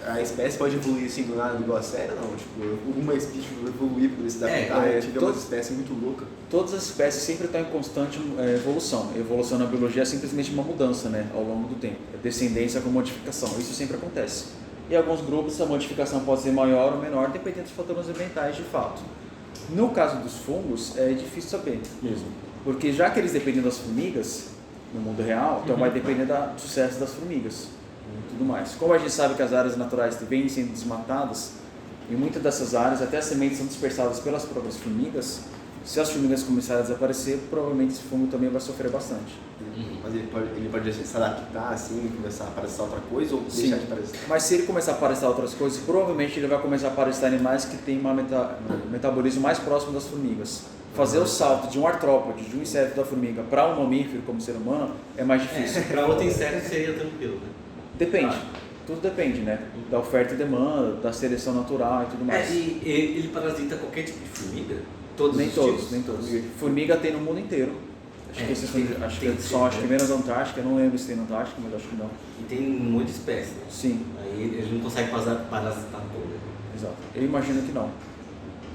a espécie pode evoluir assim do nada igual a série, não? Tipo, uma espécie evoluir por se adaptar, tiver uma espécie muito louca. Todas as espécies sempre estão em constante evolução. A evolução na biologia é simplesmente uma mudança, né, ao longo do tempo. É descendência com modificação. Isso sempre acontece. Em alguns grupos, a modificação pode ser maior ou menor, dependendo dos fatores ambientais de fato. No caso dos fungos, é difícil saber mesmo. Porque já que eles dependem das formigas, no mundo real, então vai depender do sucesso das formigas e tudo mais. Como a gente sabe que as áreas naturais vêm sendo desmatadas, em muitas dessas áreas até as sementes são dispersadas pelas próprias formigas, se as formigas começarem a desaparecer, provavelmente esse fungo também vai sofrer bastante. Mas ele pode se adaptar assim, começar a aparecer outra coisa ou deixar de aparecer? Mas se ele começar a aparecer outras coisas, provavelmente ele vai começar a aparecer animais que têm um metabolismo mais próximo das formigas. Fazer o salto de um artrópode, de um inseto da formiga, para um mamífero como ser humano, é mais difícil. Para outro inseto seria tranquilo, né? Depende. Tudo depende, né? Da oferta e demanda, da seleção natural e tudo mais. E ele parasita qualquer tipo de formiga? Nem todos. Formiga tem no mundo inteiro. Acho que menos na Antártica, eu não lembro se tem na Antártica, mas acho que não. E tem um monte de espécies, né? Sim. Aí ele não consegue parasitar toda. Exato. Eu imagino que não.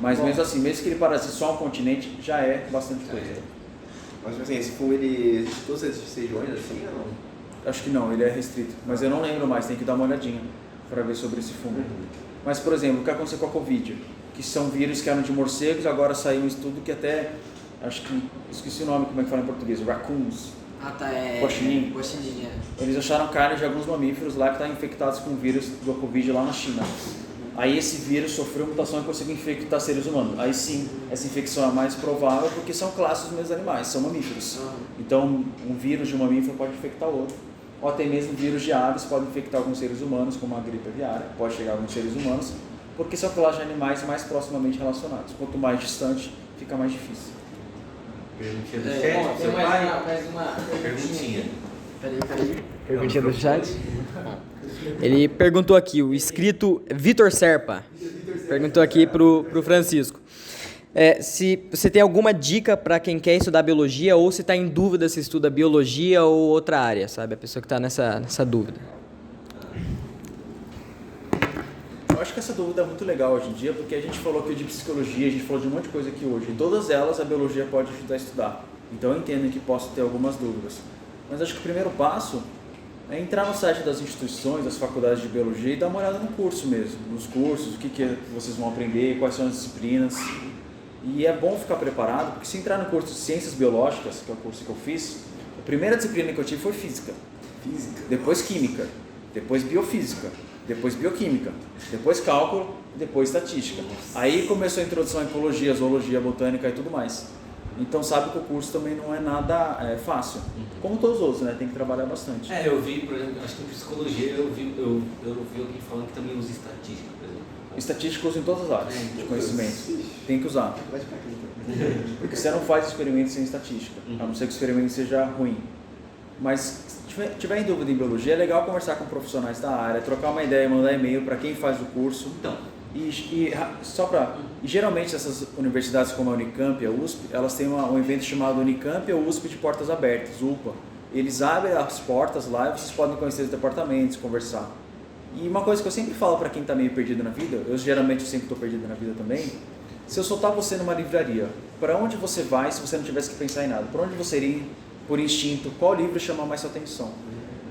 Mas mesmo assim, mesmo que ele parasite só um continente, já é bastante coisa. Mas assim, esse fungo, ele existe todas essas regiões assim ou não? Acho que não, ele é restrito. Mas eu não lembro mais, tem que dar uma olhadinha para ver sobre esse fungo. Mas, por exemplo, o que aconteceu com a Covid? Que são vírus que eram de morcegos, agora saiu um estudo que até, acho que, esqueci o nome, como é que fala em português, raccoons. Ah, tá, Guaxinim. Guaxinim, Eles acharam carne de alguns mamíferos lá que estavam infectados com o vírus do Covid lá na China. Aí esse vírus sofreu mutação e conseguiu infectar seres humanos. Aí sim, essa infecção é mais provável porque são classes dos mesmos animais, são mamíferos. Então, um vírus de um mamífero pode infectar outro. Ou até mesmo vírus de aves pode infectar alguns seres humanos, como a gripe aviária, pode chegar a alguns seres humanos, porque são classes de animais mais proximamente relacionados. Quanto mais distante, fica mais difícil. Perguntinha do chat? Tem mais uma Perguntinha. Peraí. Perguntinha do chat? Ele perguntou aqui, o inscrito Vitor Serpa perguntou aqui pro Francisco. Se você tem alguma dica para quem quer estudar biologia ou se está em dúvida se estuda biologia ou outra área, sabe? A pessoa que está nessa dúvida. Eu acho que essa dúvida é muito legal hoje em dia, porque a gente falou aqui de psicologia, a gente falou de um monte de coisa aqui hoje. Em todas elas, a biologia pode ajudar a estudar. Então eu entendo que posso ter algumas dúvidas. Mas acho que o primeiro passo é entrar no site das instituições, das faculdades de biologia e dar uma olhada no curso mesmo. Nos cursos, o que vocês vão aprender, quais são as disciplinas. E é bom ficar preparado, porque se entrar no curso de Ciências Biológicas, que é o curso que eu fiz, a primeira disciplina que eu tive foi Física. Depois Química, depois Biofísica, depois Bioquímica, depois Cálculo, depois Estatística. Aí começou a introdução à Ecologia, Zoologia, Botânica e tudo mais. Então sabe que o curso também não é nada fácil. Como todos os outros, né? Tem que trabalhar bastante. Eu vi, por exemplo, acho que em psicologia eu vi alguém falando que também usa estatística, por exemplo. Estatística usa em todas as áreas de conhecimento. Tem que usar. Porque você não faz experimento sem estatística, a não ser que o experimento seja ruim. Mas se tiver em dúvida em biologia, é legal conversar com profissionais da área, trocar uma ideia, mandar e-mail para quem faz o curso. Então. E geralmente essas universidades como a Unicamp e a USP, elas têm um evento chamado Unicamp ou USP de Portas Abertas, UPA. Eles abrem as portas lá e vocês podem conhecer os departamentos, conversar. E uma coisa que eu sempre falo para quem está meio perdido na vida, eu geralmente sempre estou perdido na vida também, se eu soltar você numa livraria, para onde você vai se você não tivesse que pensar em nada? Para onde você iria, por instinto, qual livro chama mais sua atenção?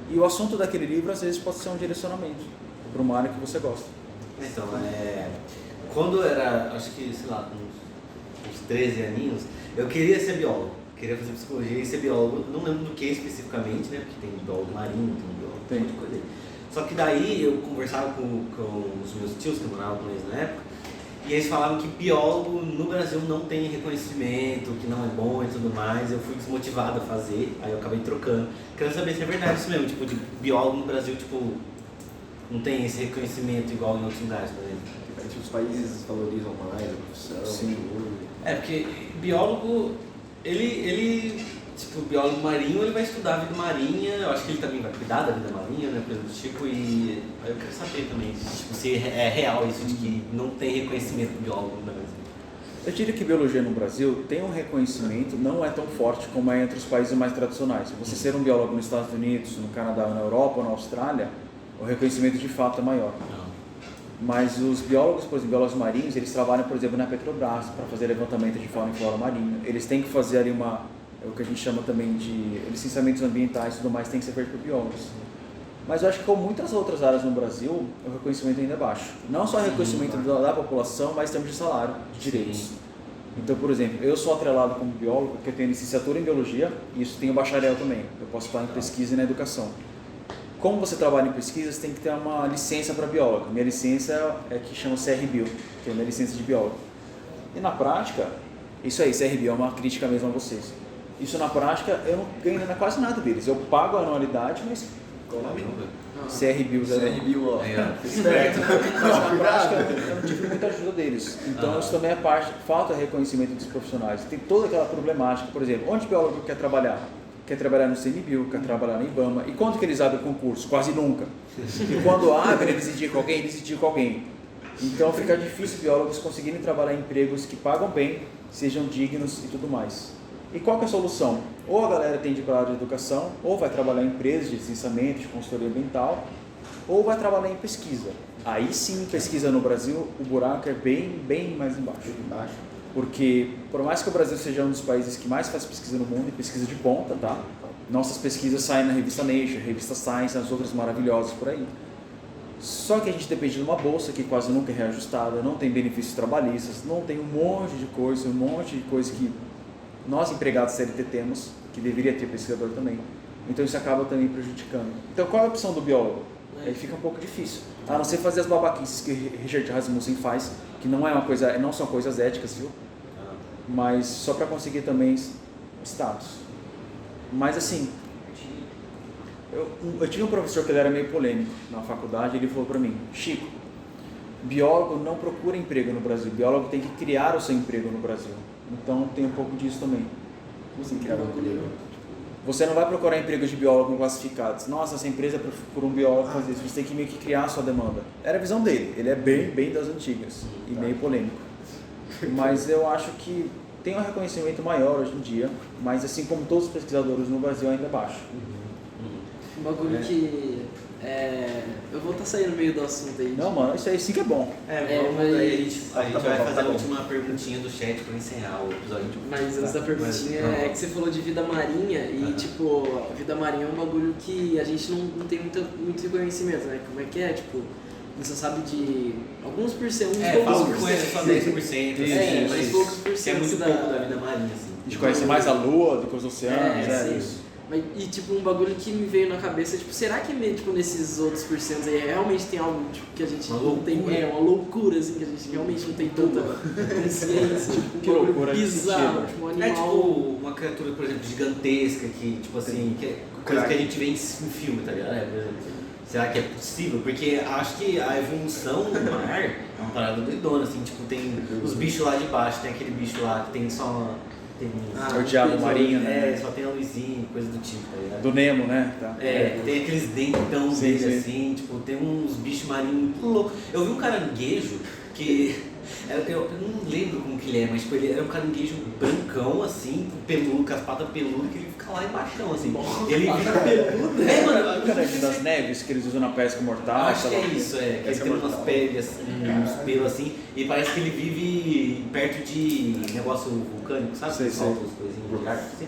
E o assunto daquele livro às vezes pode ser um direcionamento para uma área que você gosta. Então, quando eu era, acho que, sei lá, uns 13 aninhos, eu queria ser biólogo, queria fazer psicologia e ser biólogo, não lembro do que especificamente, né, porque tem biólogo marinho, tem um monte de coisa aí. Só que daí eu conversava com os meus tios, que eu morava com eles na época, e eles falavam que biólogo no Brasil não tem reconhecimento, que não é bom e tudo mais. Eu fui desmotivado a fazer, aí eu acabei trocando. Quero saber se é verdade isso mesmo, tipo, de biólogo no Brasil, tipo, não tem esse reconhecimento igual em outros lugares, por exemplo. Os países valorizam mais a profissão. Sim. Porque biólogo, ele o biólogo marinho, ele vai estudar a vida marinha, eu acho que ele também vai cuidar da vida marinha, né, coisa do tipo, e eu quero saber também, tipo, se é real isso de que não tem reconhecimento do biólogo no Brasil. Eu diria que biologia no Brasil tem um reconhecimento, não é tão forte como é entre os países mais tradicionais. Você ser um biólogo nos Estados Unidos, no Canadá, na Europa ou na Austrália, o reconhecimento de fato é maior. Mas os biólogos, por exemplo, biólogos marinhos, eles trabalham, por exemplo, na Petrobras para fazer levantamento de fauna e flora marinha. Eles têm que fazer ali o que a gente chama também de licenciamentos ambientais e tudo mais, tem que ser feito por biólogos. Mas eu acho que como muitas outras áreas no Brasil, o reconhecimento ainda é baixo. Não só reconhecimento da população, mas também de salário, de direitos. Então, por exemplo, eu sou atrelado como biólogo porque eu tenho licenciatura em biologia e isso tenho bacharel também. Eu posso falar em pesquisa e na educação. Como você trabalha em pesquisa, você tem que ter uma licença para biólogo. Minha licença é que chama CRBio, que é a minha licença de biólogo. E na prática, isso aí, CRBio é uma crítica mesmo a vocês. Isso na prática, eu não ganho quase nada deles. Eu pago a anualidade, mas CRBio, CRBio, ó. esperto. Mas na prática, eu não tive muita ajuda deles. Então, isso também é parte, falta reconhecimento dos profissionais. Tem toda aquela problemática, por exemplo, onde o biólogo quer trabalhar? Quer trabalhar no CNBio, quer trabalhar no IBAMA. E quando que eles abrem o concurso? Quase nunca. E quando abrem, eles indicam alguém. Então fica difícil biólogos conseguirem trabalhar em empregos que pagam bem, sejam dignos e tudo mais. E qual que é a solução? Ou a galera tem de para a área de educação, ou vai trabalhar em empresas de licenciamento, de consultoria ambiental, ou vai trabalhar em pesquisa. Aí sim, pesquisa no Brasil, o buraco é bem mais embaixo. Porque, por mais que o Brasil seja um dos países que mais faz pesquisa no mundo, e pesquisa de ponta, tá? Nossas pesquisas saem na revista Nature, revista Science, as outras maravilhosas por aí. Só que a gente depende de uma bolsa que quase nunca é reajustada, não tem benefícios trabalhistas, não tem um monte de coisa que nós empregados CLT temos, que deveria ter pesquisador também. Então isso acaba também prejudicando. Então qual é a opção do biólogo? Aí fica um pouco difícil. A não ser fazer as babaquices que Richard Rasmussen faz, que não são coisas éticas, viu? Mas só para conseguir também status. Mas assim, eu tive um professor que ele era meio polêmico na faculdade, ele falou para mim: Chico, biólogo não procura emprego no Brasil, biólogo tem que criar o seu emprego no Brasil. Então tem um pouco disso também. Como assim criar um emprego? Você não vai procurar empregos de biólogo classificados. Nossa, essa empresa procura um biólogo fazer isso. Você tem que meio que criar a sua demanda. Era a visão dele. Ele é bem das antigas e meio polêmico. Mas eu acho que tem um reconhecimento maior hoje em dia, mas assim como todos os pesquisadores no Brasil, ainda é baixo. Um bagulho que... eu vou estar saindo meio do assunto aí. Não, mano, isso aí sim que é bom. Vamos mas- daí, a gente vai fazer tá a bom. última perguntinha do chat para encerrar o episódio. Mas antes da perguntinha, é que você falou de vida marinha e, tipo, a vida marinha é um bagulho que a gente não tem muito conhecimento, né? Como é que é? Tipo, você sabe de alguns por cento, uns Fala poucos que por conhece cento. só 10%, É, assim, mas poucos por é cento muito da- pouco da vida marinha, assim. A gente conhece mais a Lua do que os oceanos, sim. isso. Mas, e tipo, um bagulho que me veio na cabeça, tipo, será que tipo, nesses outros porcentos aí realmente tem algo tipo, que a gente Uma não tem, loucura. uma loucura, assim, que a gente realmente não tem tanta consciência, tipo, Que um bagulho loucura, que bizarro, sentido? tipo, um É animal... tipo uma criatura, por exemplo, gigantesca, que, tipo assim, que é coisa que a gente vê em filme, tá ligado? Por exemplo, será que é possível? Porque acho que a evolução do mar é uma parada doidona, assim, tipo, tem os bichos lá de baixo, tem aquele bicho lá que tem só... Tem, É o diabo marinho, né? só tem a luzinha, coisa do tipo, tá ligado? Do Nemo, né? Tá. Tem aqueles dentão Sim, dele sim. assim, tipo, tem uns bichos marinhos muito loucos. Eu vi um caranguejo que. Eu não lembro como que ele é, mas tipo, ele era um caranguejo brancão, assim, peludo, com as patas peludas, que ele fica lá embaixo, assim. Ele fica peludo. O caranguejo das neves que eles usam na pesca mortal. Acho que sei é lá o quê. isso, que ele tem umas peles, assim, uns pelos assim, e parece que ele vive perto de negócio vulcânico, sabe? Sei, Solta as coisinhas de ar, assim.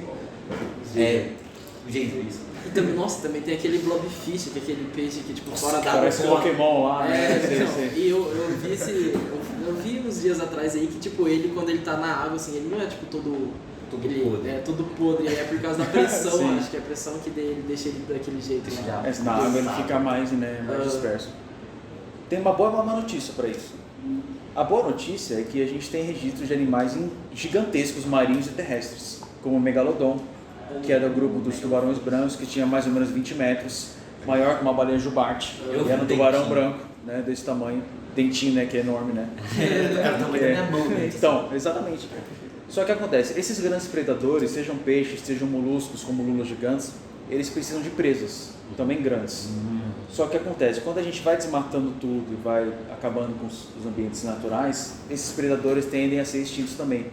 O jeito é isso. E também, nossa, também tem aquele blobfish, que é aquele peixe que, tipo, fora d'água... Parece Pokémon lá, né? Sei, então, sei. e eu vi uns dias atrás aí que, tipo, ele, quando ele tá na água, assim, ele não é, tipo, todo podre. É, todo podre, é por causa da pressão, Sim. acho que é a pressão que ele deixa ele daquele jeito, né? Mas na água ele fica mais, né, mais disperso. Tem uma boa e uma má notícia para isso. A boa notícia é que a gente tem registros de animais gigantescos marinhos e terrestres, como o megalodon, que é do grupo dos tubarões brancos, que tinha mais ou menos 20 metros, maior que uma baleia jubarte. Eu E era um vi tubarão dentinho. branco, né, desse tamanho. Dentinho, né, que é enorme, né? Era o tamanho da minha mão, né? Então, exatamente. Só que acontece, esses grandes predadores, sejam peixes, sejam moluscos, como lulas gigantes, eles precisam de presas, também grandes. Só que acontece, quando a gente vai desmatando tudo e vai acabando com os ambientes naturais, esses predadores tendem a ser extintos também.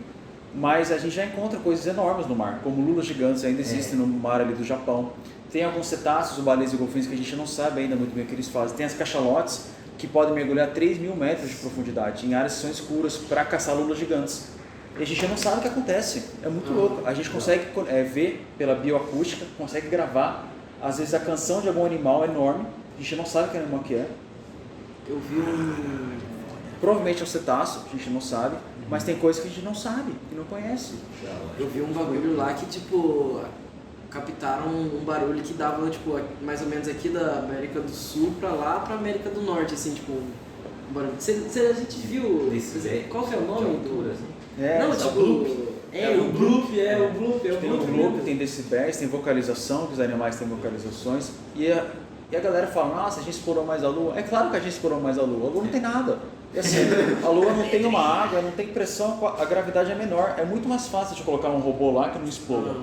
Mas a gente já encontra coisas enormes no mar, como lulas gigantes ainda existem no mar ali do Japão. Tem alguns cetáceos, baleias e golfinhos que a gente não sabe ainda muito bem o que eles fazem. Tem as cachalotes, que podem mergulhar 3.000 metros de profundidade em áreas que são escuras para caçar lulas gigantes. E a gente não sabe o que acontece, é muito louco. A gente consegue ver pela bioacústica, consegue gravar, às vezes, a canção de algum animal enorme, a gente não sabe que animal que é. Eu vi um... Provavelmente é um cetáceo, a gente não sabe, mas tem coisas que a gente não sabe, que não conhece. Eu vi um bagulho lá que, tipo, captaram um barulho que dava, tipo, mais ou menos aqui da América do Sul pra lá, pra América do Norte, assim, tipo, um barulho. A gente viu... Qual que é o nome do... Não, tipo... o bloop. Tem o bloop, tem decibéis, tem vocalização, que os animais têm vocalizações. E a galera fala, nossa, a gente explorou mais a Lua. É claro que a gente explorou mais a Lua não tem nada. E assim, a Lua não tem uma água, não tem pressão, a gravidade é menor. É muito mais fácil de colocar um robô lá que não explora.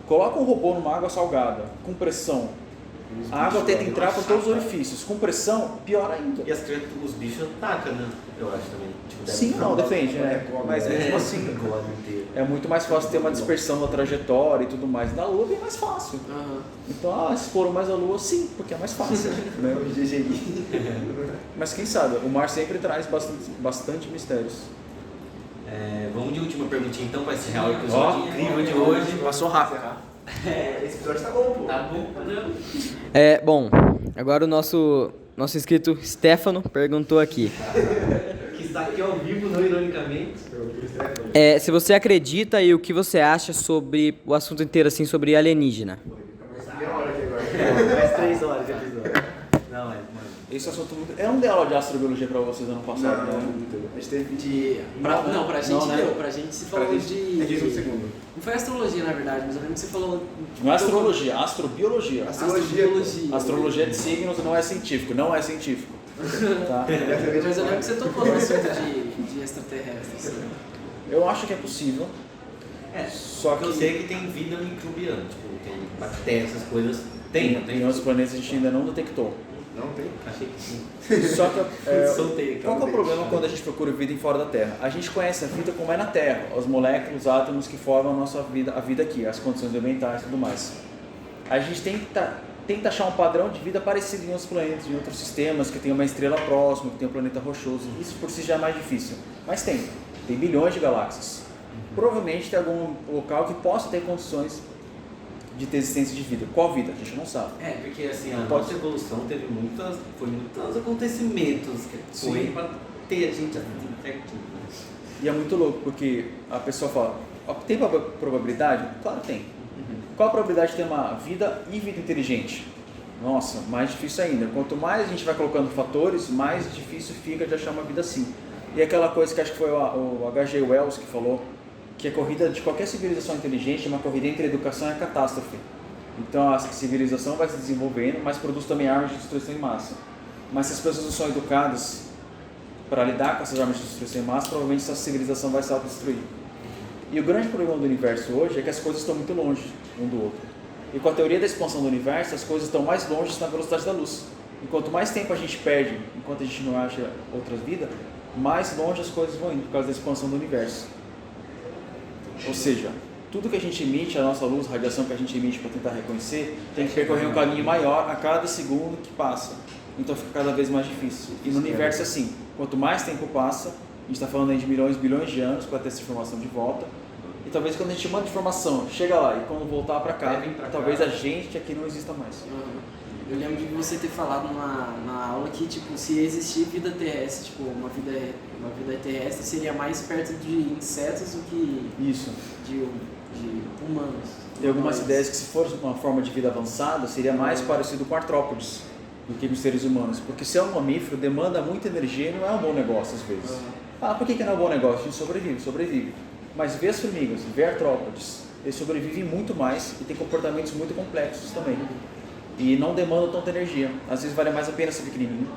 Coloca um robô numa água salgada, com pressão. A água tenta entrar por todos os orifícios. Com pressão, pior ainda. E os bichos atacam, né? Eu acho também. Tipo, Sim, não, depende, né? Mas mesmo assim, é muito mais fácil ter uma dispersão da trajetória e tudo mais. Na Lua é mais fácil. Então, explorou mais a Lua, sim, porque é mais fácil. Né? Mas quem sabe, o mar sempre traz bastante mistérios. Vamos de última perguntinha então para encerrar o episódio incrível de hoje. Passou rápido. Esse episódio tá bom, pô. Tá bom, Bom, agora o nosso inscrito Stefano perguntou aqui. que está aqui ao vivo, não ironicamente. Se você acredita e o que você acha sobre o assunto inteiro, assim, sobre alienígena. Mais 3 horas de episódio. Não, mano. Esse assunto muito... Era um de aula de astrobiologia pra vocês ano passado, né? A gente teve pra gente não, né? deu, pra gente se falou de... É de um segundo. Não foi astrologia, na verdade, mas eu lembro que você falou... Não é astrologia, astrobiologia. Astrologia. Astrologia de signos não é científico, não é científico. Tá? Mas eu lembro que você tocou no assunto de extraterrestres. Assim. Eu acho que é possível. Só que eu sei que tem vida microbiana, tipo, tem bactérias, essas coisas. Tem. Em outros planetas a gente ainda não detectou. Não tem? Achei que sim. Só que Soltei. qual que é o problema quando a gente procura vida em fora da Terra? A gente conhece a vida como é na Terra, as moléculas, os átomos que formam a nossa vida, a vida aqui, as condições ambientais e tudo mais. A gente tenta achar um padrão de vida parecido em outros planetas, em outros sistemas, que tem uma estrela próxima, que tem um planeta rochoso. Isso por si já é mais difícil. Mas tem bilhões de galáxias. Provavelmente tem algum local que possa ter condições de ter existência de vida. Qual vida? A gente não sabe. Porque assim, a nossa evolução teve muitos acontecimentos que foi para ter a gente assim, certinho. E é muito louco, porque a pessoa fala, tem probabilidade? Claro que tem. Qual a probabilidade de ter uma vida e vida inteligente? Nossa, mais difícil ainda. Quanto mais a gente vai colocando fatores, mais difícil fica de achar uma vida assim. E aquela coisa que acho que foi o H.G. Wells que falou, que a corrida de qualquer civilização inteligente é uma corrida entre educação e catástrofe. Então a civilização vai se desenvolvendo, mas produz também armas de destruição em massa. Mas se as pessoas não são educadas para lidar com essas armas de destruição em massa, provavelmente essa civilização vai se autodestruir. E o grande problema do universo hoje é que as coisas estão muito longe um do outro. E com a teoria da expansão do universo, as coisas estão mais longe na velocidade da luz. E quanto mais tempo a gente perde, enquanto a gente não acha outras vidas, mais longe as coisas vão indo por causa da expansão do universo. Ou seja, tudo que a gente emite, a nossa luz, a radiação que a gente emite para tentar reconhecer, tem que percorrer um caminho maior a cada segundo que passa. Então fica cada vez mais difícil. E no universo é assim, quanto mais tempo passa, a gente está falando aí de milhões, bilhões de anos para ter essa informação de volta. E talvez quando a gente manda informação, chega lá e quando voltar para cá, talvez a gente aqui não exista mais. Eu lembro de você ter falado na aula que, tipo, se existir vida terrestre, tipo, uma vida terrestre seria mais perto de insetos do que de humanos. Tem algumas ideias que se for uma forma de vida avançada, seria mais parecido com artrópodes do que com seres humanos. Porque se é um mamífero, demanda muita energia e não é um bom negócio às vezes. Por que não é um bom negócio? A gente sobrevive. Mas vê as formigas, vê artrópodes, eles sobrevivem muito mais e têm comportamentos muito complexos também. E não demandam tanta energia. Às vezes vale mais a pena ser pequenininho,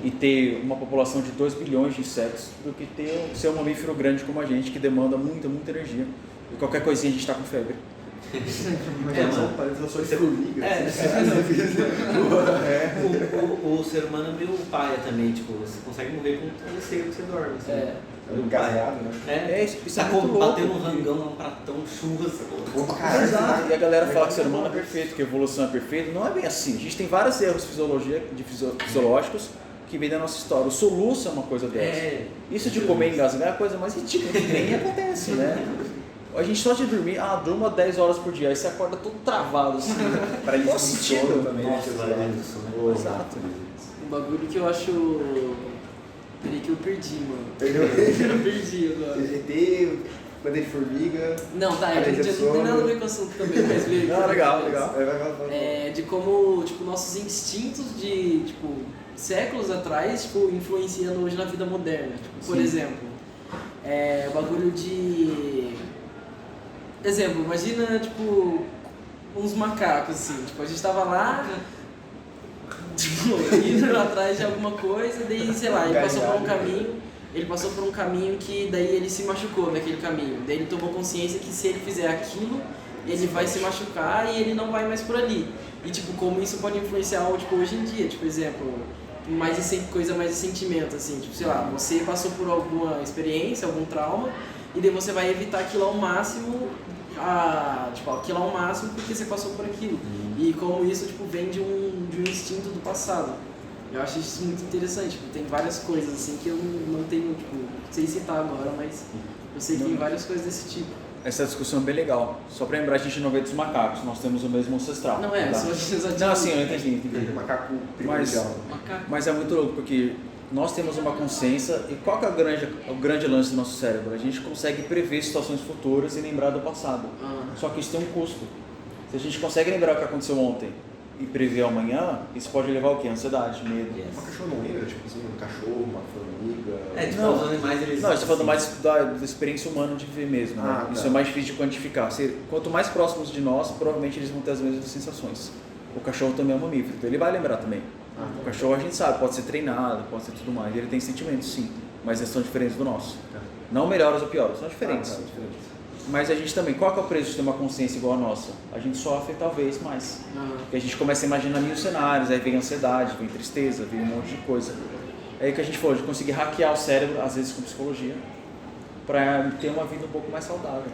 e ter uma população de 2 bilhões de insetos do que ser um mamífero grande como a gente, que demanda muita energia. E qualquer coisinha a gente está com febre. Parece uma só de formiga. O ser humano é meio paia também, tipo, você consegue morrer com um travesseiro que você dorme. Assim. Engasgado, né? Isso é muito louco. Batendo um rangão num pratão, churras. Exato. E a galera fala que o ser humano é perfeito, que a evolução é perfeita. Não é bem assim. A gente tem vários erros fisiológicos que vem da nossa história. O soluço é uma coisa dessa. Isso de comer e engasgar é a coisa mais ridícula que nem acontece, né? A gente só de dormir, durma 10 horas por dia, aí você acorda todo travado, assim. Para ele sentido também. Exato. Um bagulho que eu acho... Peraí que eu perdi, mano. Perdeu? Eu perdi agora. TGT, bandeira de formiga. Não, tá, a gente não tem nada a ver com o assunto também, mas veio. Não, legal. De como, tipo, nossos instintos de, tipo, séculos atrás, tipo, influenciam hoje na vida moderna. Tipo, por exemplo, o bagulho de... Exemplo, imagina, tipo, uns macacos, assim. Tipo, a gente tava lá... Tipo, indo atrás de alguma coisa, daí, sei lá, ele passou por um caminho que daí ele se machucou naquele caminho. Daí ele tomou consciência que se ele fizer aquilo, ele vai se machucar e ele não vai mais por ali. E tipo, como isso pode influenciar, tipo, hoje em dia, tipo, exemplo, coisa mais de sentimento, assim, tipo, sei lá, você passou por alguma experiência, algum trauma, e daí você vai evitar aquilo ao máximo, aquilo ao máximo porque você passou por aquilo. E como isso, tipo, vem de um instinto do passado. Eu acho isso muito interessante, tipo, tem várias coisas assim que eu não tenho, tipo, sei citar agora, mas eu sei que tem várias coisas desse tipo. Essa discussão é bem legal. Só pra lembrar, a gente não veio dos macacos, nós temos o mesmo ancestral. Não Não, assim, eu entendi. Macaco primordial. Mas é muito louco, porque nós temos uma consciência, e qual que é o grande lance do nosso cérebro? A gente consegue prever situações futuras e lembrar do passado. Só que isso tem um custo. Se a gente consegue lembrar o que aconteceu ontem e prever amanhã, isso pode levar ao quê? Ansiedade, medo. Uma cachorro não lembra, tipo assim, um cachorro, uma formiga... Tipo, os animais, eles... Não, eu estou falando mais da experiência humana de viver mesmo, né? Isso é mais difícil de quantificar. Quanto mais próximos de nós, provavelmente eles vão ter as mesmas sensações. O cachorro também é um mamífero, então ele vai lembrar também. O cachorro a gente sabe, pode ser treinado, pode ser tudo mais. Ele tem sentimentos, sim, mas eles são diferentes do nosso. Não melhores ou piores, são diferentes. Mas a gente também, qual que é o preço de ter uma consciência igual a nossa? A gente sofre talvez mais. Porque a gente começa a imaginar mil cenários, aí vem ansiedade, vem tristeza, vem um monte de coisa. É aí que a gente falou de conseguir hackear o cérebro, às vezes com psicologia, para ter uma vida um pouco mais saudável.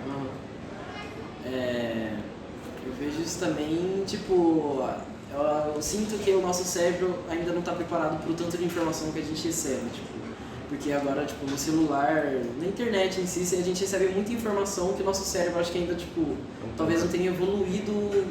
Eu vejo isso também, tipo, eu sinto que o nosso cérebro ainda não está preparado para o tanto de informação que a gente recebe, tipo, porque agora, tipo, no celular, na internet em si, a gente recebe muita informação que o nosso cérebro, acho que ainda, tipo, talvez não tenha evoluído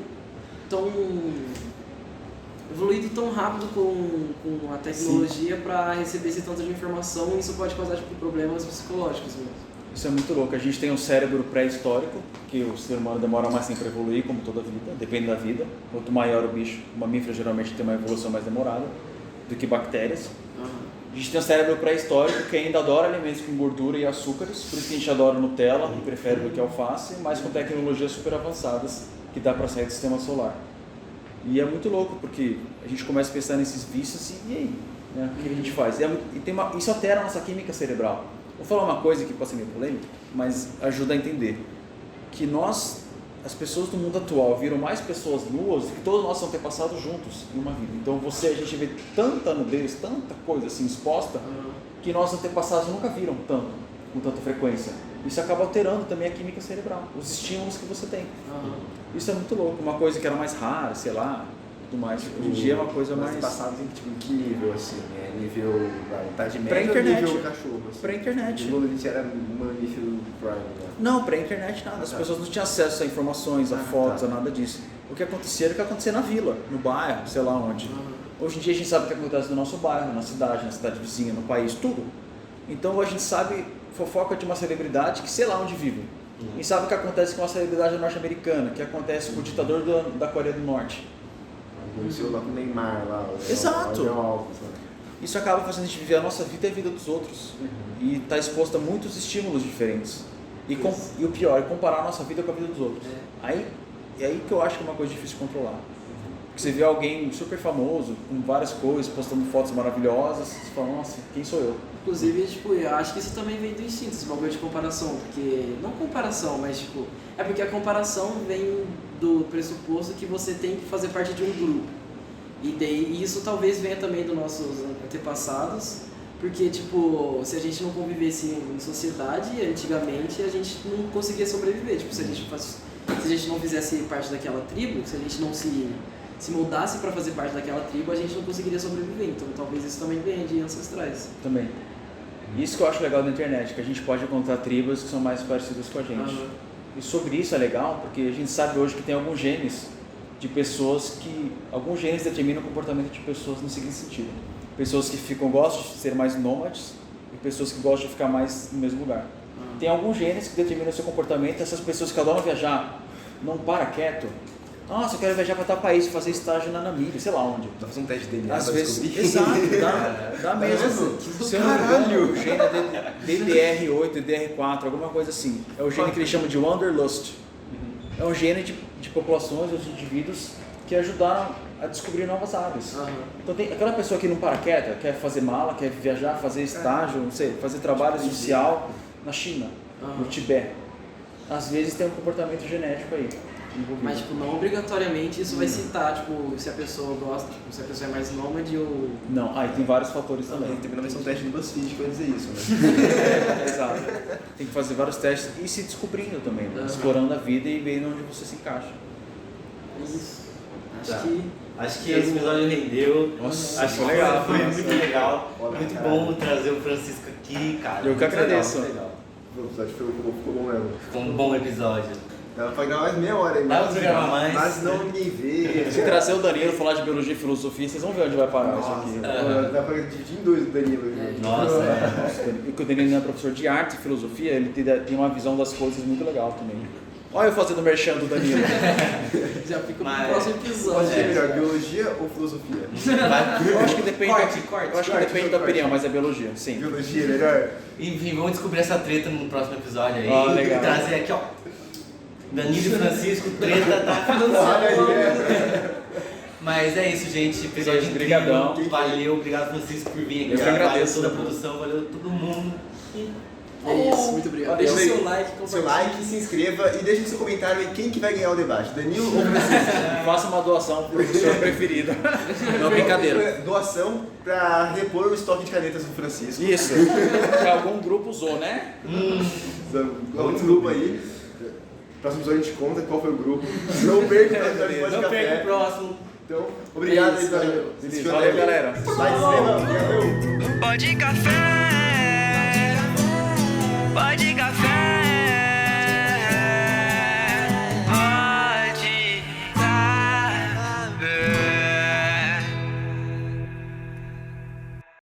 tão rápido com a tecnologia para receber esse tanto de informação, e isso pode causar, tipo, problemas psicológicos mesmo. Isso é muito louco. A gente tem um cérebro pré-histórico, que o ser humano demora mais tempo para evoluir, como toda vida, depende da vida. Quanto maior o bicho, o mamífero geralmente tem uma evolução mais demorada do que bactérias. A gente tem um cérebro pré-histórico que ainda adora alimentos com gordura e açúcares, por isso que a gente adora Nutella e prefere do que alface, mas com tecnologias super avançadas que dá para sair do sistema solar. E é muito louco, porque a gente começa a pensar nesses vícios e aí? Né? O que a gente faz? Isso altera a nossa química cerebral. Vou falar uma coisa que pode ser meio polêmica, mas ajuda a entender. Que as pessoas do mundo atual viram mais pessoas nuas do que todos nós vamos ter passado juntos em uma vida. Então a gente vê tanta nudez, tanta coisa assim exposta, que nossos antepassados nunca viram tanto, com tanta frequência. Isso acaba alterando também a química cerebral, os estímulos que você tem. Isso é muito louco, uma coisa que era mais rara, sei lá, tudo mais. Hoje em dia é uma coisa mais... passados em que nível, assim? Nível Idade Média pré-internet. ou nível cachorro? Assim? Pré-internet. Quando a gente era mamífero prime, né? Não, pré-internet nada. As pessoas não tinham acesso a informações, a fotos, a nada disso. O que acontecia era o que acontecia na vila, no bairro, sei lá onde. Hoje em dia a gente sabe o que acontece no nosso bairro, na cidade vizinha, no país, tudo. Então a gente sabe fofoca de uma celebridade que sei lá onde vive. E sabe o que acontece com uma celebridade norte-americana, o que acontece com o ditador da Coreia do Norte. Aconteceu lá com o Neymar, lá. Exato. Isso acaba fazendo a gente viver a nossa vida e a vida dos outros. E está exposto a muitos estímulos diferentes. E o pior é comparar a nossa vida com a vida dos outros. É aí que eu acho que é uma coisa difícil de controlar. Você vê alguém super famoso, com várias coisas, postando fotos maravilhosas, você fala, nossa, quem sou eu? Inclusive, tipo, eu acho que isso também vem do instinto, esse bagulho de comparação, porque, não comparação, mas tipo, é porque a comparação vem do pressuposto que você tem que fazer parte de um grupo. E isso talvez venha também dos nossos antepassados, porque, tipo, se a gente não convivesse em sociedade, antigamente a gente não conseguia sobreviver. Tipo, se a gente não fizesse parte daquela tribo, se a gente não se moldasse para fazer parte daquela tribo, a gente não conseguiria sobreviver. Então, talvez isso também venha de ancestrais. Também. Isso que eu acho legal da internet, que a gente pode encontrar tribos que são mais parecidas com a gente. Uhum. E sobre isso é legal, porque a gente sabe hoje que tem alguns genes de pessoas que... Alguns genes determinam o comportamento de pessoas no seguinte sentido. Pessoas que gostam de ser mais nômades e pessoas que gostam de ficar mais no mesmo lugar. Tem alguns genes que determinam o seu comportamento. Essas pessoas que adoram viajar, não para quieto. Nossa, eu quero viajar para tal país, fazer estágio na Namíbia, sei lá onde. Dá pra fazer um teste de DNA Às pra vezes, descobrir? exato, dá mesmo. Se eu não me engano, o gene é DDR8, DDR4, alguma coisa assim. É o gene que eles chamam de Wanderlust. É um gene de populações ou de indivíduos que ajudaram a descobrir novas áreas. Então tem aquela pessoa que não para quieta, quer fazer mala, quer viajar, fazer estágio, não sei, fazer trabalho social na China, no Tibete. Às vezes tem um comportamento genético aí. Mas, tipo, não obrigatoriamente isso vai citar, tipo, se a pessoa gosta, tipo, se a pessoa é mais nômade ou... Não, aí tem vários fatores também. Tem que fazer um teste do BuzzFeed que vai dizer isso, né? Exato. Tem que fazer vários testes e se descobrindo também, né? Explorando a vida e vendo onde você se encaixa. Isso. Tá. Acho que esse episódio rendeu. Nossa, Acho que foi legal. Foi muito legal. Olha, Muito caralho. bom trazer o Francisco aqui, cara. Eu que Muito agradeço. legal, muito legal. O episódio ficou bom mesmo. Ficou um bom episódio. Dava pra gravar mais meia hora ainda. Dava pra gravar mais. Mas não ninguém vê. Se trazer o Danilo falar de biologia e filosofia, vocês vão ver onde vai parar isso aqui. Dá pra dividir em dois o Danilo. viu? Nossa, é. E o Danilo é professor de arte e filosofia, ele tem uma visão das coisas muito legal também. Olha eu fazendo merchan do Danilo. Já fica Mas- pro próximo Pode episódio. ser melhor, biologia ou filosofia? Eu acho que depende, Corte. eu acho que depende da opinião, mas é biologia, sim. Biologia é melhor? Enfim, vamos descobrir essa treta no próximo episódio aí. Ah, legal. Trazer aqui, ó. Danilo e Francisco, treta tá Olha aí, financiando. Mas é isso, gente. Episódio Gente, incrível. brigadão. Valeu, obrigado Francisco por vir aqui. Eu que Valeu agradeço. toda a produção, valeu todo mundo. É isso, muito obrigado. Valeu. Deixa o seu like, Seu compartilha. like, se inscreva e deixe seu comentário aí quem que vai ganhar o debate, Danilo ou Francisco. Faça uma doação pro professor preferido. Não, brincadeira. Doação pra repor o estoque de canetas do Francisco. Isso. Que algum grupo usou, né? Algum grupo aí. Próximo episódio a gente conta qual foi o grupo. Não perca o episódio de Pó de Não Café. perca o próximo. Então, obrigado É isso, aí, valeu. Valeu, Valeu, galera. Vai, cinema. Valeu. Pode café.